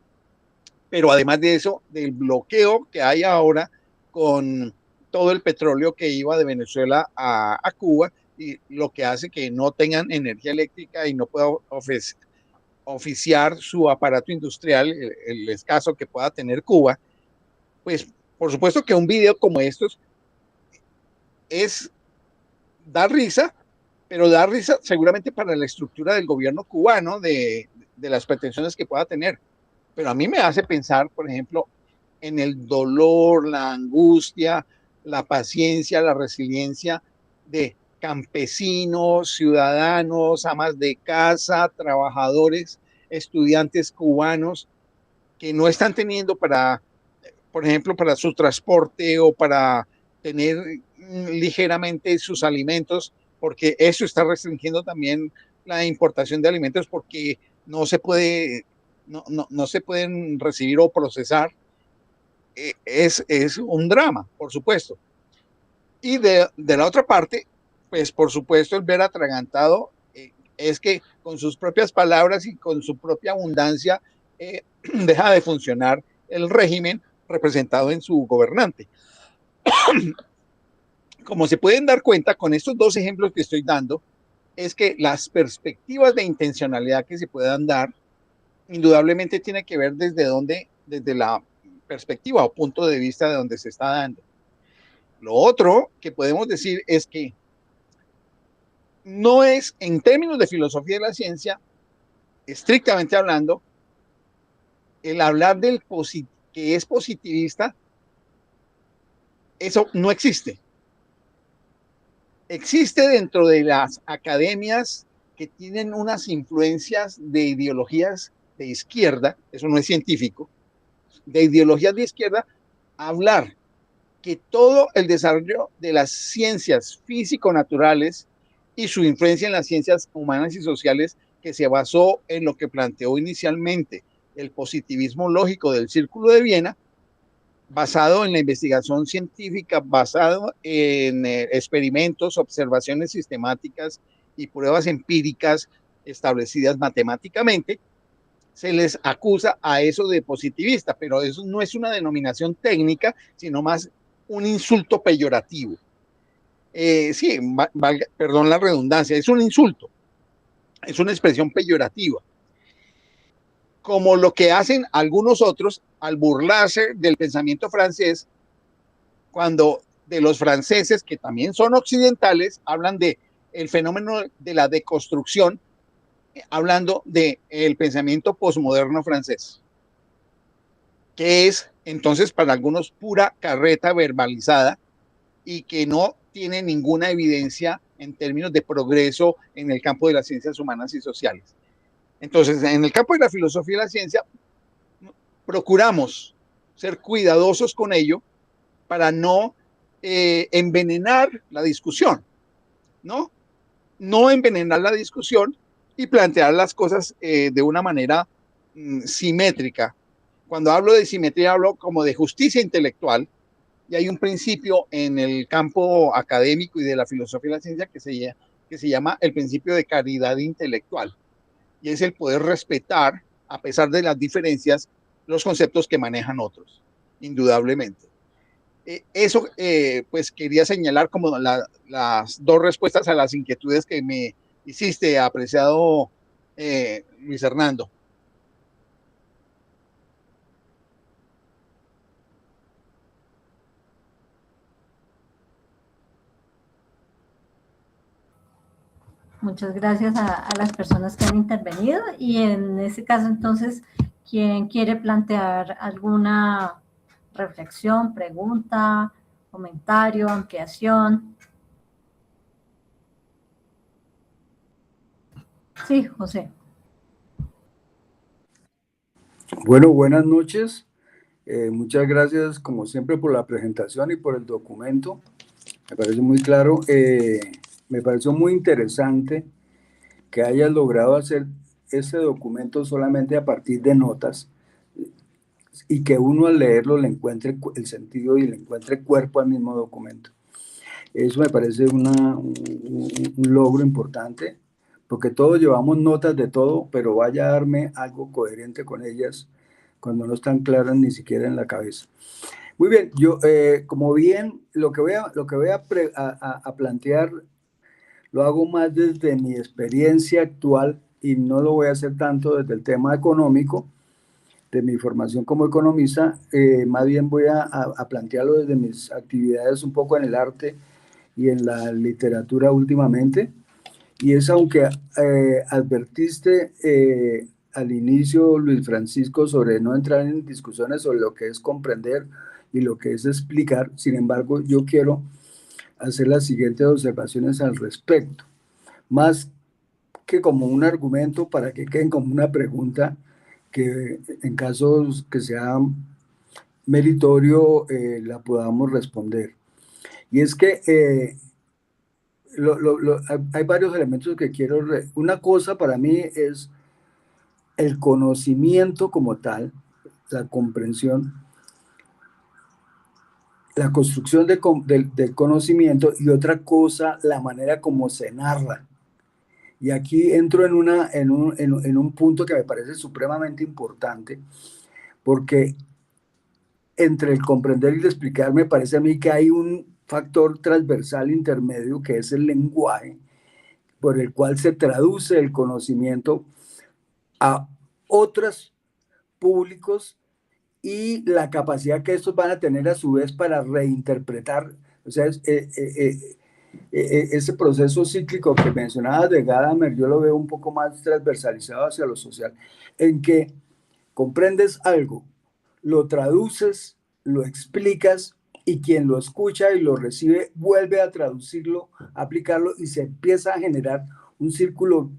pero además de eso, del bloqueo que hay ahora con todo el petróleo que iba de Venezuela a Cuba, y lo que hace que no tengan energía eléctrica y no puedan oficiar su aparato industrial, el escaso que pueda tener Cuba. Pues por supuesto que un video como estos da risa, pero da risa seguramente para la estructura del gobierno cubano, de las pretensiones que pueda tener. Pero a mí me hace pensar, por ejemplo, en el dolor, la angustia, la paciencia, la resiliencia de campesinos, ciudadanos, amas de casa, trabajadores, estudiantes cubanos que no están teniendo para, por ejemplo, para su transporte o para tener ligeramente sus alimentos, porque eso está restringiendo también la importación de alimentos porque no se puede, no se pueden recibir o procesar. Es un drama, por supuesto. Y de la otra parte, pues por supuesto el ver atragantado es que con sus propias palabras y con su propia abundancia deja de funcionar el régimen representado en su gobernante. Como se pueden dar cuenta con estos dos ejemplos que estoy dando, es que las perspectivas de intencionalidad que se puedan dar indudablemente tiene que ver desde la perspectiva o punto de vista de donde se está dando. Lo otro que podemos decir es que no es, en términos de filosofía de la ciencia, estrictamente hablando, el hablar del que es positivista, eso no existe. Existe dentro de las academias que tienen unas influencias de ideologías de izquierda, eso no es científico, de ideologías de izquierda, hablar que todo el desarrollo de las ciencias físico-naturales y su influencia en las ciencias humanas y sociales, que se basó en lo que planteó inicialmente el positivismo lógico del Círculo de Viena, basado en la investigación científica, basado en experimentos, observaciones sistemáticas y pruebas empíricas establecidas matemáticamente, se les acusa a eso de positivista, pero eso no es una denominación técnica, sino más un insulto peyorativo. Sí, perdón la redundancia, es un insulto, es una expresión peyorativa, como lo que hacen algunos otros al burlarse del pensamiento francés, cuando de los franceses, que también son occidentales, hablan de el fenómeno de la deconstrucción, hablando del pensamiento posmoderno francés, que es entonces para algunos pura carreta verbalizada y que no tiene ninguna evidencia en términos de progreso en el campo de las ciencias humanas y sociales. Entonces, en el campo de la filosofía y la ciencia, procuramos ser cuidadosos con ello para no envenenar la discusión, ¿no? No envenenar la discusión y plantear las cosas de una manera simétrica. Cuando hablo de simetría, hablo como de justicia intelectual, y hay un principio en el campo académico y de la filosofía y la ciencia que se llama el principio de caridad intelectual, y es el poder respetar, a pesar de las diferencias, los conceptos que manejan otros, indudablemente. Eso, pues quería señalar como las dos respuestas a las inquietudes que me hiciste, apreciado Luis Hernando. Muchas gracias a las personas que han intervenido y en este caso entonces, ¿quién quiere plantear alguna reflexión, pregunta, comentario, ampliación? Sí, José. Bueno, buenas noches. Muchas gracias, como siempre, por la presentación y por el documento. Me parece muy claro. Me pareció muy interesante que hayas logrado hacer este documento solamente a partir de notas y que uno al leerlo le encuentre el sentido y le encuentre cuerpo al mismo documento. Eso me parece un logro importante, porque todos llevamos notas de todo, pero vaya a darme algo coherente con ellas cuando no están claras ni siquiera en la cabeza. Muy bien, yo como bien lo que voy a plantear lo hago más desde mi experiencia actual y no lo voy a hacer tanto desde el tema económico, de mi formación como economista, más bien voy a plantearlo desde mis actividades un poco en el arte y en la literatura últimamente. Y es aunque advertiste al inicio, Luis Francisco, sobre no entrar en discusiones sobre lo que es comprender y lo que es explicar. Sin embargo, yo quiero hacer las siguientes observaciones al respecto, más que como un argumento para que queden como una pregunta que en casos que sea meritorio la podamos responder. Y es que hay varios elementos que quiero... Una cosa para mí es el conocimiento como tal, la comprensión, la construcción del conocimiento, y otra cosa, la manera como se narra. Y aquí entro en un punto que me parece supremamente importante, porque entre el comprender y el explicar me parece a mí que hay un factor transversal intermedio, que es el lenguaje, por el cual se traduce el conocimiento a otros públicos, y la capacidad que estos van a tener a su vez para reinterpretar. O sea, ese proceso cíclico que mencionaba de Gadamer, yo lo veo un poco más transversalizado hacia lo social, en que comprendes algo, lo traduces, lo explicas, y quien lo escucha y lo recibe vuelve a traducirlo, aplicarlo, y se empieza a generar un círculo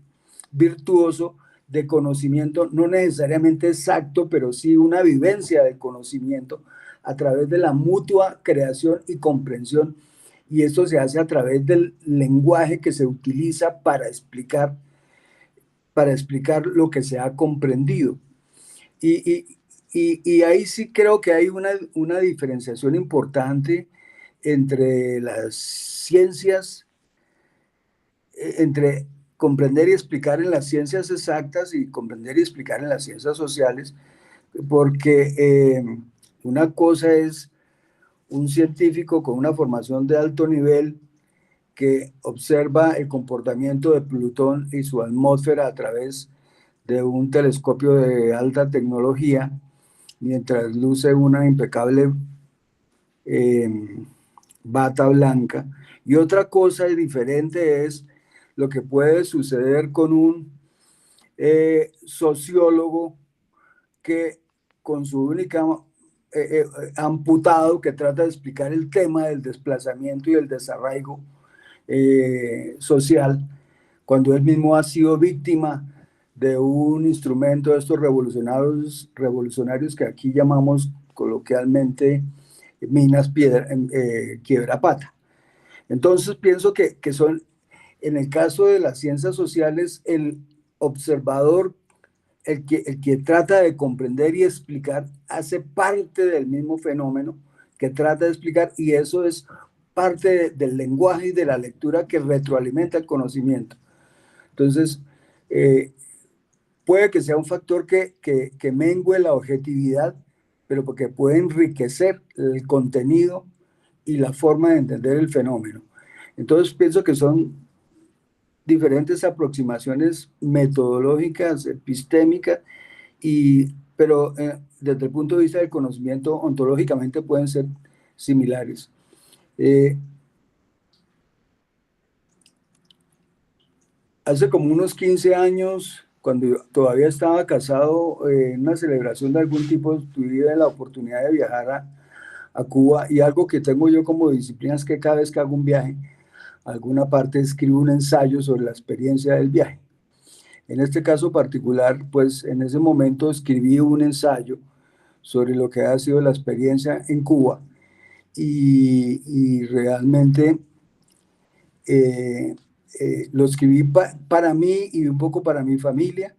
virtuoso de conocimiento, no necesariamente exacto, pero sí una vivencia de conocimiento a través de la mutua creación y comprensión. Y esto se hace a través del lenguaje que se utiliza para explicar lo que se ha comprendido. Y ahí sí creo que hay una diferenciación importante entre las ciencias, entre comprender y explicar en las ciencias exactas y comprender y explicar en las ciencias sociales, porque una cosa es un científico con una formación de alto nivel que observa el comportamiento de Plutón y su atmósfera a través de un telescopio de alta tecnología, mientras luce una impecable bata blanca. Y otra cosa diferente es lo que puede suceder con un sociólogo que con su única amputado, que trata de explicar el tema del desplazamiento y el desarraigo social, cuando él mismo ha sido víctima de un instrumento de estos revolucionarios que aquí llamamos coloquialmente minas quiebra pata. Entonces pienso que son, en el caso de las ciencias sociales, el observador, el que trata de comprender y explicar, hace parte del mismo fenómeno que trata de explicar, y eso es parte del lenguaje y de la lectura que retroalimenta el conocimiento. Entonces, puede que sea un factor que mengue la objetividad, pero porque puede enriquecer el contenido y la forma de entender el fenómeno. Entonces, pienso que son diferentes aproximaciones metodológicas, epistémicas, pero desde el punto de vista del conocimiento, ontológicamente pueden ser similares. Hace como unos 15 años, cuando yo todavía estaba casado, en una celebración de algún tipo, tuve la oportunidad de viajar a Cuba, y algo que tengo yo como disciplina es que cada vez que hago un viaje a alguna parte, escribo un ensayo sobre la experiencia del viaje. En este caso particular, pues en ese momento escribí un ensayo sobre lo que ha sido la experiencia en Cuba, y realmente lo escribí para mí y un poco para mi familia,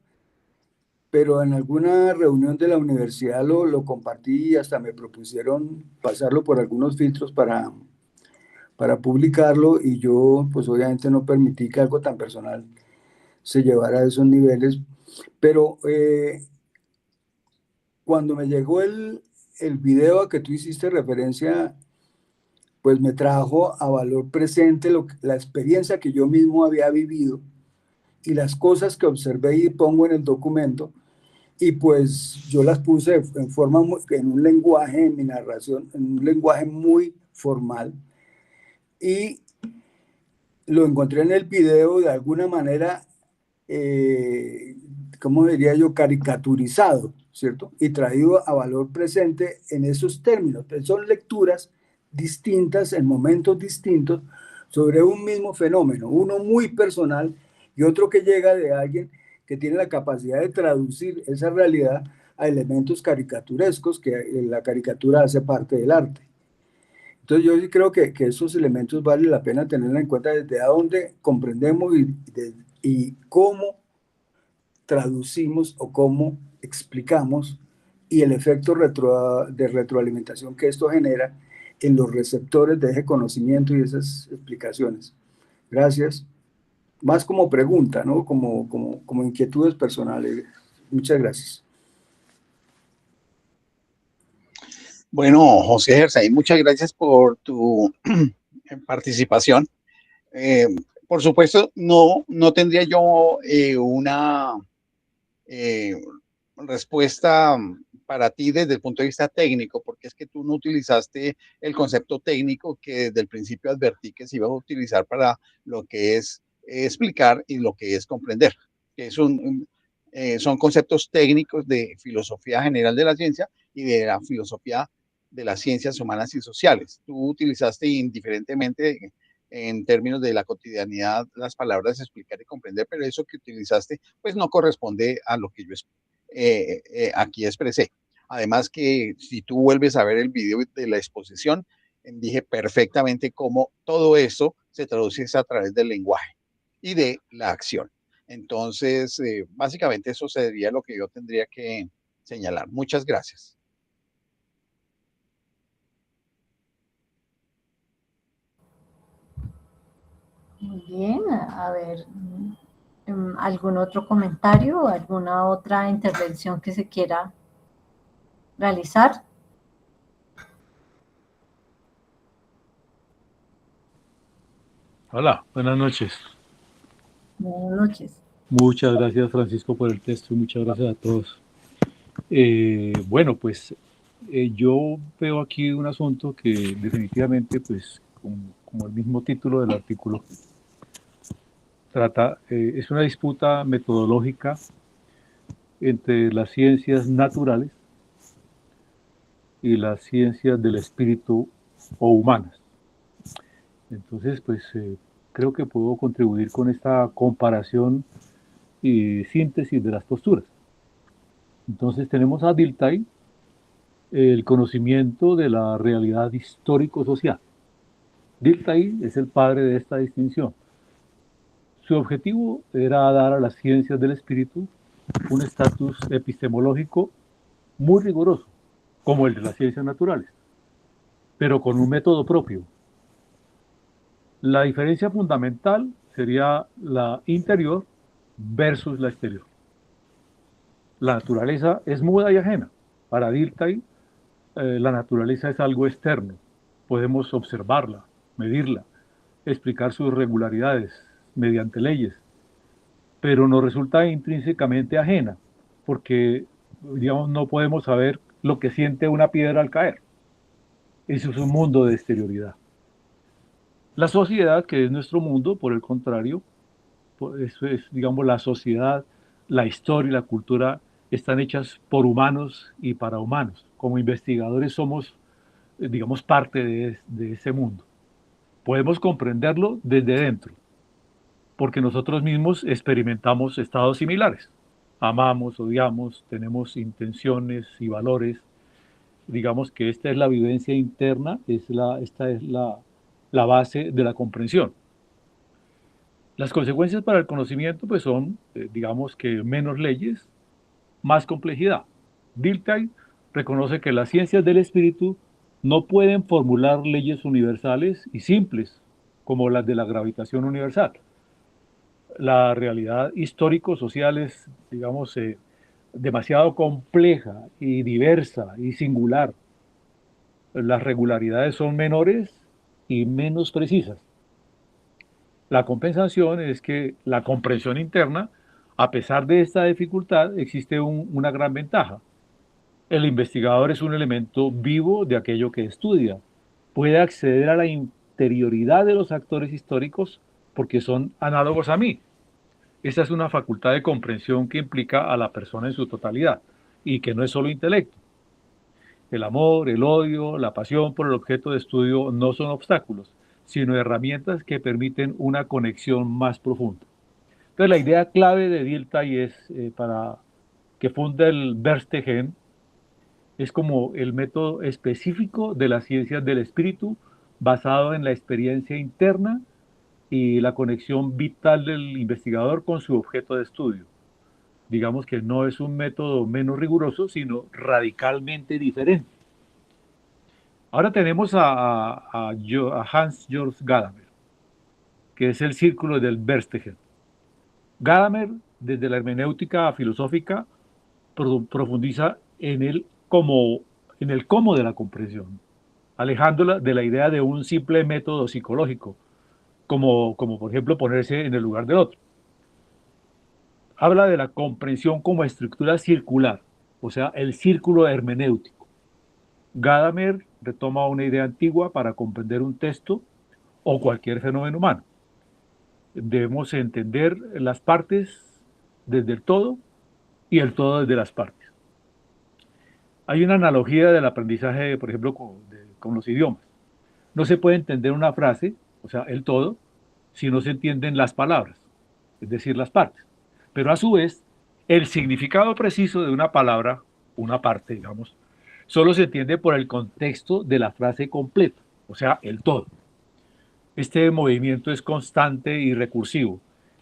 pero en alguna reunión de la universidad lo compartí, y hasta me propusieron pasarlo por algunos filtros para publicarlo, y yo pues obviamente no permití que algo tan personal se llevara a esos niveles. Pero cuando me llegó el video a que tú hiciste referencia, pues me trajo a valor presente la experiencia que yo mismo había vivido y las cosas que observé y pongo en el documento, y pues yo las puse en un lenguaje, en mi narración, en un lenguaje muy formal, y lo encontré en el video de alguna manera, ¿cómo diría yo?, caricaturizado, ¿cierto? Y traído a valor presente en esos términos. Son lecturas distintas, en momentos distintos, sobre un mismo fenómeno, uno muy personal y otro que llega de alguien que tiene la capacidad de traducir esa realidad a elementos caricaturescos, que la caricatura hace parte del arte. Entonces yo sí creo que esos elementos vale la pena tenerlos en cuenta desde a dónde comprendemos y cómo traducimos o cómo explicamos y el efecto de retroalimentación que esto genera en los receptores de ese conocimiento y esas explicaciones. Gracias. Más como pregunta, ¿no? Como inquietudes personales. Muchas gracias. Bueno, José Gersay, muchas gracias por tu participación. Por supuesto, no tendría yo una respuesta para ti desde el punto de vista técnico, porque es que tú no utilizaste el concepto técnico que desde el principio advertí que se iba a utilizar para lo que es explicar y lo que es comprender, que son conceptos técnicos de filosofía general de la ciencia y de la filosofía de las ciencias humanas y sociales. Tú utilizaste indiferentemente en términos de la cotidianidad las palabras explicar y comprender, pero eso que utilizaste pues no corresponde a lo que yo aquí expresé. Además que si tú vuelves a ver el video de la exposición, dije perfectamente cómo todo eso se traduce a través del lenguaje y de la acción. Entonces, básicamente eso sería lo que yo tendría que señalar. Muchas gracias. Muy bien, a ver, ¿algún otro comentario o alguna otra intervención que se quiera realizar? Hola, buenas noches. Buenas noches. Muchas gracias, Francisco, por el texto y muchas gracias a todos. Bueno, pues yo veo aquí un asunto que definitivamente, pues, como el mismo título del artículo, trata, es una disputa metodológica entre las ciencias naturales y las ciencias del espíritu o humanas. Entonces, pues, creo que puedo contribuir con esta comparación y síntesis de las posturas. Entonces tenemos a Dilthey, el conocimiento de la realidad histórico-social. Dilthey es el padre de esta distinción. Su objetivo era dar a las ciencias del espíritu un estatus epistemológico muy riguroso, como el de las ciencias naturales, pero con un método propio. La diferencia fundamental sería la interior versus la exterior. La naturaleza es muda y ajena. Para Dilthey, la naturaleza es algo externo. Podemos observarla, medirla, explicar sus regularidades mediante leyes, pero nos resulta intrínsecamente ajena, porque, digamos, no podemos saber lo que siente una piedra al caer. Eso es un mundo de exterioridad. La sociedad, que es nuestro mundo, por el contrario, eso es, digamos, la sociedad, la historia y la cultura están hechas por humanos y para humanos. Como investigadores somos, digamos, parte de ese mundo. Podemos comprenderlo desde dentro, porque nosotros mismos experimentamos estados similares. Amamos, odiamos, tenemos intenciones y valores. Digamos que esta es la vivencia interna, esta es la base de la comprensión. Las consecuencias para el conocimiento pues son, digamos que menos leyes, más complejidad. Dilthey reconoce que las ciencias del espíritu no pueden formular leyes universales y simples como las de la gravitación universal. La realidad histórico-social es, digamos, demasiado compleja y diversa y singular. Las regularidades son menores y menos precisas. La compensación es que la comprensión interna, a pesar de esta dificultad, existe una gran ventaja. El investigador es un elemento vivo de aquello que estudia. Puede acceder a la interioridad de los actores históricos porque son análogos a mí. Esta es una facultad de comprensión que implica a la persona en su totalidad y que no es solo intelecto. El amor, el odio, la pasión por el objeto de estudio no son obstáculos, sino herramientas que permiten una conexión más profunda. Entonces, la idea clave de Dilthey es, para que funda el Verstehen, es como el método específico de las ciencias del espíritu basado en la experiencia interna y la conexión vital del investigador con su objeto de estudio. Digamos que no es un método menos riguroso, sino radicalmente diferente. Ahora tenemos a Hans-Georg Gadamer, que es el círculo del Verstehen. Gadamer, desde la hermenéutica filosófica, profundiza en el cómo de la comprensión, alejándola de la idea de un simple método psicológico, como por ejemplo ponerse en el lugar del otro. Habla de la comprensión como estructura circular, o sea, el círculo hermenéutico. Gadamer retoma una idea antigua para comprender un texto o cualquier fenómeno humano. Debemos entender las partes desde el todo y el todo desde las partes. Hay una analogía del aprendizaje, por ejemplo, con los idiomas. No se puede entender una frase, o sea, el todo, si no se entienden las palabras, es decir, las partes. Pero a su vez, el significado preciso de una palabra, una parte, digamos, solo se entiende por el contexto de la frase completa, o sea, el todo. Este movimiento es constante y recursivo.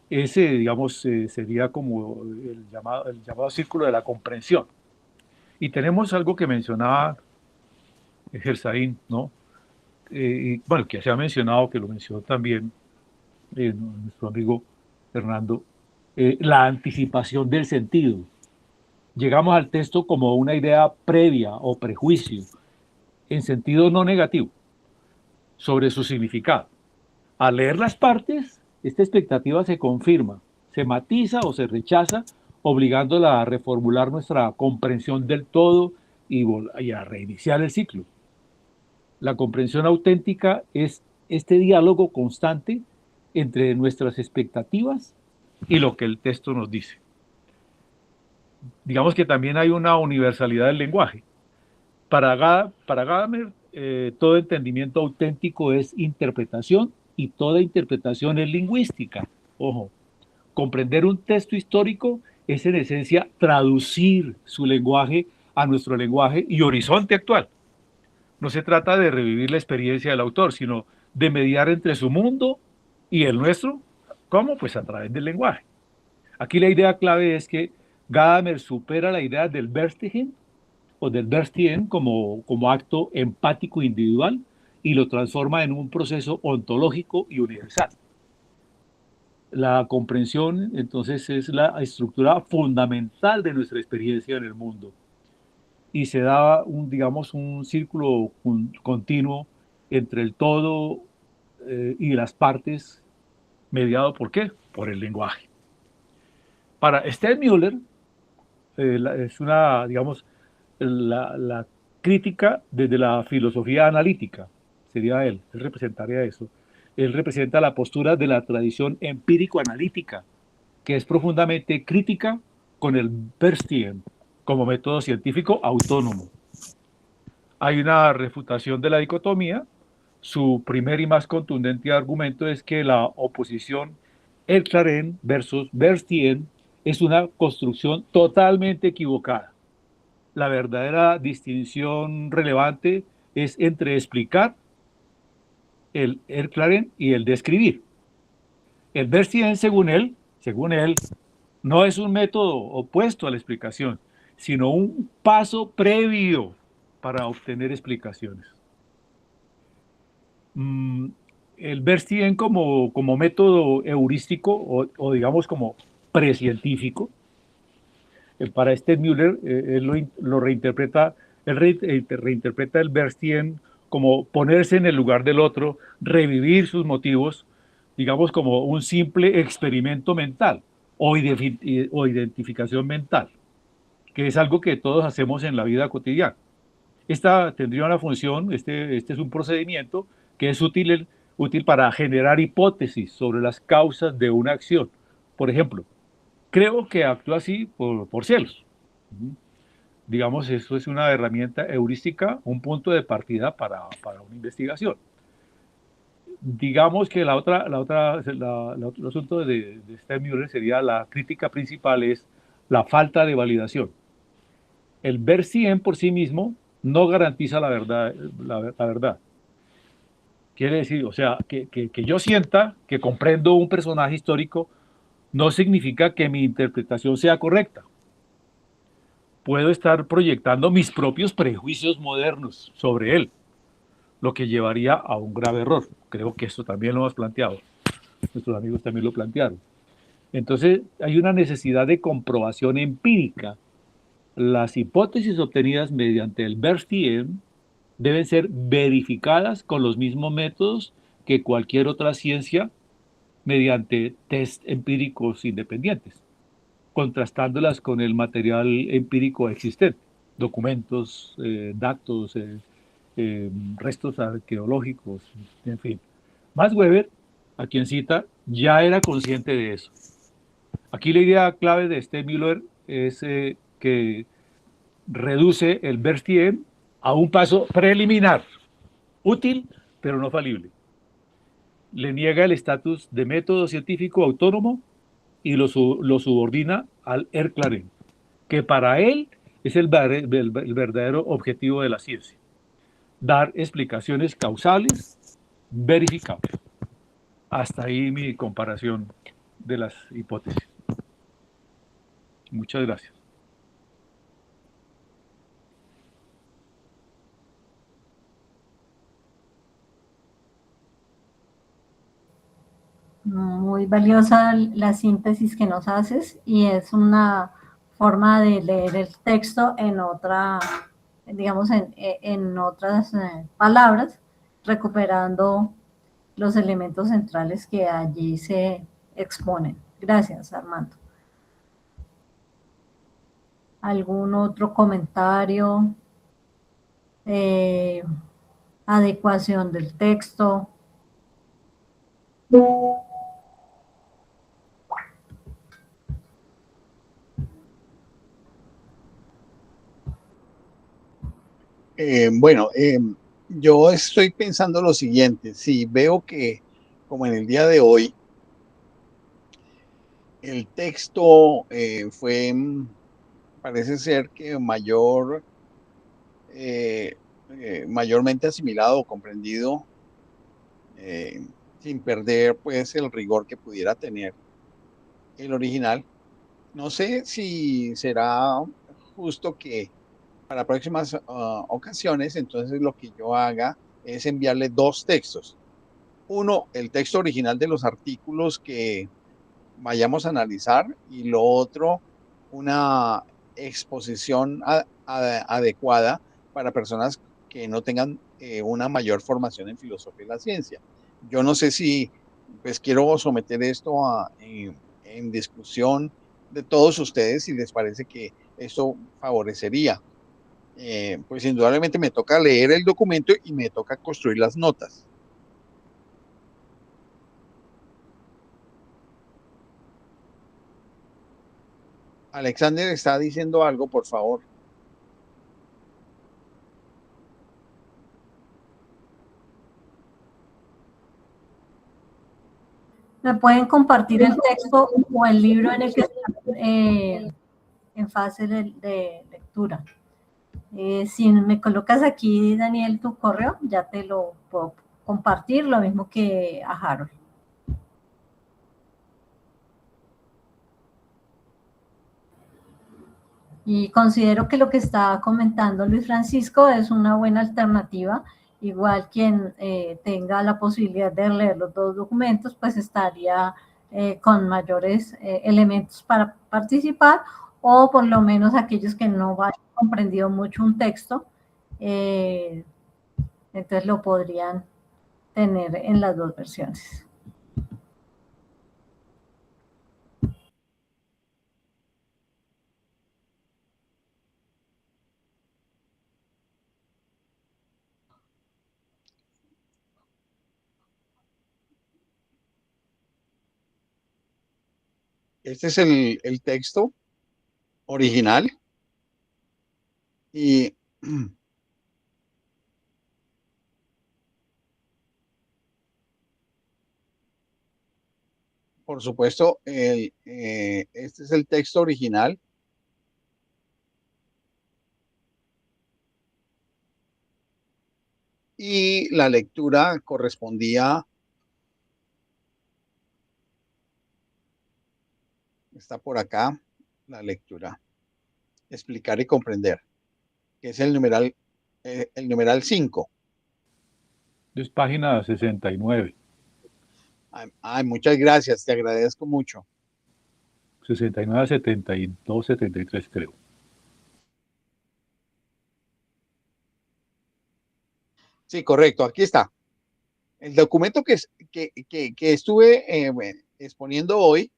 Ese, digamos, sería como el llamado círculo de la comprensión. Y tenemos algo que mencionaba Gersaín, ¿no? Y, bueno, que se ha mencionado, que lo mencionó también nuestro amigo Fernando, la anticipación del sentido. Llegamos al texto como una idea previa o prejuicio, en sentido no negativo, sobre su significado. Al leer las partes, esta expectativa se confirma, se matiza o se rechaza, obligándola a reformular nuestra comprensión del todo y a reiniciar el ciclo. La comprensión auténtica es este diálogo constante entre nuestras expectativas y lo que el texto nos dice. Digamos que también hay una universalidad del lenguaje. Para Gadamer, todo entendimiento auténtico es interpretación y toda interpretación es lingüística. Ojo, comprender un texto histórico es en esencia traducir su lenguaje a nuestro lenguaje y horizonte actual. No se trata de revivir la experiencia del autor, sino de mediar entre su mundo y el nuestro. ¿Cómo? Pues a través del lenguaje. Aquí la idea clave es que Gadamer supera la idea del Verstehen o del Verstehen como acto empático individual y lo transforma en un proceso ontológico y universal. La comprensión, entonces, es la estructura fundamental de nuestra experiencia en el mundo. Y se da digamos, un círculo continuo entre el todo y las partes, mediado ¿por qué? Por el lenguaje. Para Stedtmüller, es una, digamos, la crítica desde la filosofía analítica, sería él representaría eso. Él representa la postura de la tradición empírico-analítica, que es profundamente crítica con el Verstehen como método científico autónomo. Hay una refutación de la dicotomía. Su primer y más contundente argumento es que la oposición Erklaren versus Verstehen es una construcción totalmente equivocada. La verdadera distinción relevante es entre explicar, el Erklaren, y el describir. El Verstehen, según él, no es un método opuesto a la explicación, sino un paso previo para obtener explicaciones. El Verstehen como método heurístico o digamos como precientífico, para Stedtmüller, él reinterpreta el Verstehen como ponerse en el lugar del otro, revivir sus motivos, digamos como un simple experimento mental o identificación mental, que es algo que todos hacemos en la vida cotidiana. Esta tendría una función, este es un procedimiento que es útil para generar hipótesis sobre las causas de una acción. Por ejemplo, creo que actúa así por celos. Digamos, eso es una herramienta heurística, un punto de partida para una investigación. Digamos que el otro asunto de Steinmüller sería la crítica principal es la falta de validación. El ver 100 por sí mismo no garantiza la verdad, la verdad. Quiere decir, o sea, que yo sienta que comprendo un personaje histórico no significa que mi interpretación sea correcta. Puedo estar proyectando mis propios prejuicios modernos sobre él, lo que llevaría a un grave error. Creo que esto también lo hemos planteado. Nuestros amigos también lo plantearon. Entonces, hay una necesidad de comprobación empírica. Las hipótesis obtenidas mediante el BERT-TM deben ser verificadas con los mismos métodos que cualquier otra ciencia mediante test empíricos independientes, contrastándolas con el material empírico existente, documentos, datos, restos arqueológicos, en fin. Max Weber, a quien cita, ya era consciente de eso. Aquí la idea clave de Steinmüller es que reduce el BERT-TM a un paso preliminar, útil, pero no falible. Le niega el estatus de método científico autónomo y lo subordina al Erklärung, que para él es el verdadero objetivo de la ciencia, dar explicaciones causales verificables. Hasta ahí mi comparación de las hipótesis. Muchas gracias. Muy valiosa la síntesis que nos haces y es una forma de leer el texto en otra, digamos, en otras palabras, recuperando los elementos centrales que allí se exponen. Gracias, Armando. ¿Algún otro comentario? Adecuación del texto. Bueno, yo estoy pensando lo siguiente, si veo que como en el día de hoy el texto parece ser que mayormente asimilado o comprendido sin perder pues el rigor que pudiera tener el original. No sé si será justo que para próximas ocasiones, entonces lo que yo haga es enviarle dos textos. Uno, el texto original de los artículos que vayamos a analizar y lo otro, una exposición adecuada para personas que no tengan una mayor formación en filosofía y la ciencia. Yo no sé si, pues quiero someter esto en discusión de todos ustedes, si les parece que esto favorecería. Pues indudablemente me toca leer el documento y me toca construir las notas. Alexander está diciendo algo, por favor. ¿Me pueden compartir el texto o el libro en el que está en fase de lectura? Si me colocas aquí, Daniel, tu correo, ya te lo puedo compartir, lo mismo que a Harold. Y considero que lo que está comentando Luis Francisco es una buena alternativa. Igual quien tenga la posibilidad de leer los dos documentos, pues estaría con mayores elementos para participar, o por lo menos aquellos que no hayan comprendido mucho un texto, entonces lo podrían tener en las dos versiones. Este es el texto original. Y por supuesto, este es el texto original. Y la lectura correspondía, está por acá, la lectura, explicar y comprender, que es el numeral 5. Es página 69. Ay, muchas gracias, te agradezco mucho. 69 a 72, 73 creo. Sí, correcto, aquí está. El documento que estuve exponiendo hoy,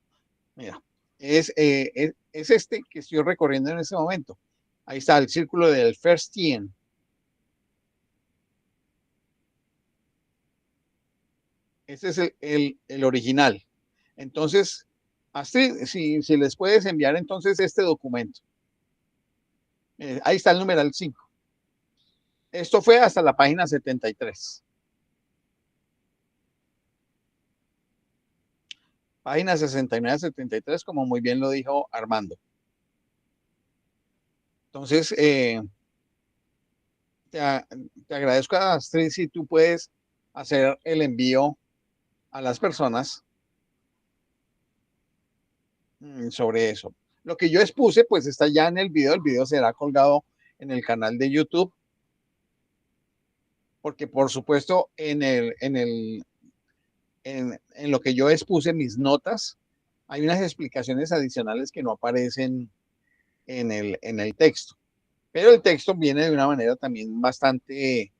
mira, es este que estoy recorriendo en este momento. Ahí está el círculo del First Tien. Ese es el original. Entonces, Astrid, si les puedes enviar entonces este documento. Ahí está el numeral 5. Esto fue hasta la página 73. Página 69 a 73, como muy bien lo dijo Armando. Entonces, te agradezco, Astrid, si tú puedes hacer el envío a las personas sobre eso. Lo que yo expuse, pues está ya en el video será colgado en el canal de YouTube, porque por supuesto en lo que yo expuse, mis notas, hay unas explicaciones adicionales que no aparecen en el texto, pero el texto viene de una manera también bastante,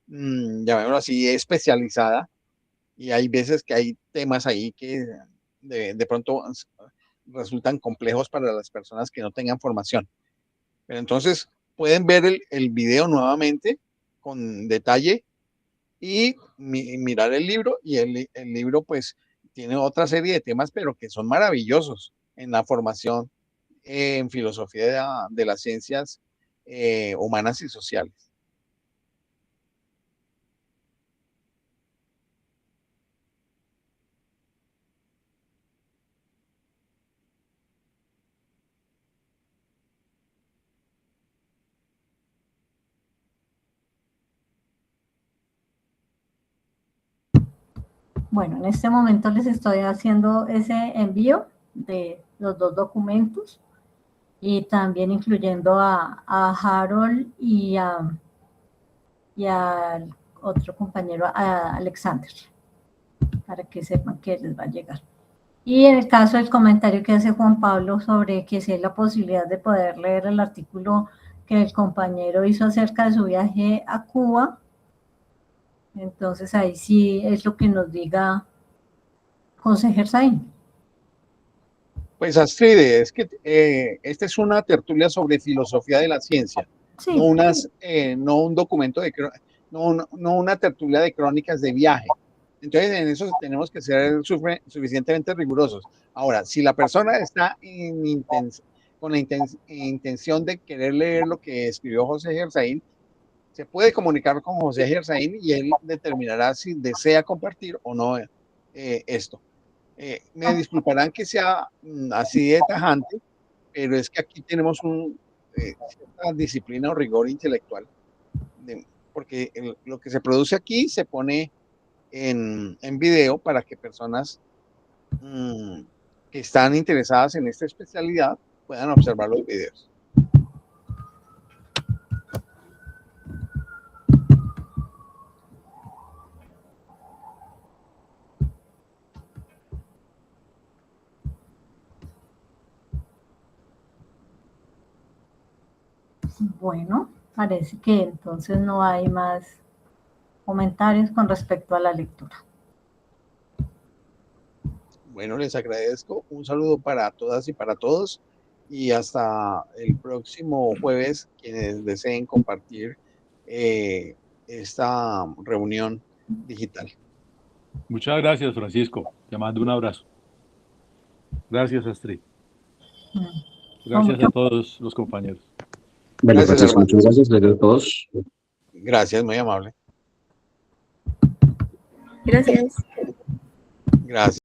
llamémoslo así, especializada, y hay veces que hay temas ahí que de pronto resultan complejos para las personas que no tengan formación. Pero entonces pueden ver el video nuevamente con detalle y mirar el libro, y el libro pues tiene otra serie de temas, pero que son maravillosos en la formación en filosofía de las ciencias humanas y sociales. Bueno, en este momento les estoy haciendo ese envío de los dos documentos y también incluyendo a Harold y al otro compañero, a Alexander, para que sepan que les va a llegar. Y en el caso del comentario que hace Juan Pablo sobre que si hay la posibilidad de poder leer el artículo que el compañero hizo acerca de su viaje a Cuba, entonces ahí sí es lo que nos diga José Gersaín. Pues Astrid, es que esta es una tertulia sobre filosofía de la ciencia, Sí. No un documento no una tertulia de crónicas de viaje. Entonces en eso tenemos que ser suficientemente rigurosos. Ahora, si la persona está con la intención de querer leer lo que escribió José Gersaín, se puede comunicar con José Gersaín y él determinará si desea compartir o no esto. Me disculparán que sea así de tajante, pero es que aquí tenemos cierta disciplina o rigor intelectual, porque lo que se produce aquí se pone en video para que personas que están interesadas en esta especialidad puedan observar los videos. Bueno, parece que entonces no hay más comentarios con respecto a la lectura. Bueno, les agradezco. Un saludo para todas y para todos. Y hasta el próximo jueves, quienes deseen compartir esta reunión digital. Muchas gracias, Francisco. Te mando un abrazo. Gracias, Astrid. Gracias a todos los compañeros. Vale, Gracias, Francisco, hermano. muchas gracias. Gracias a todos. Gracias, muy amable. Gracias. Gracias.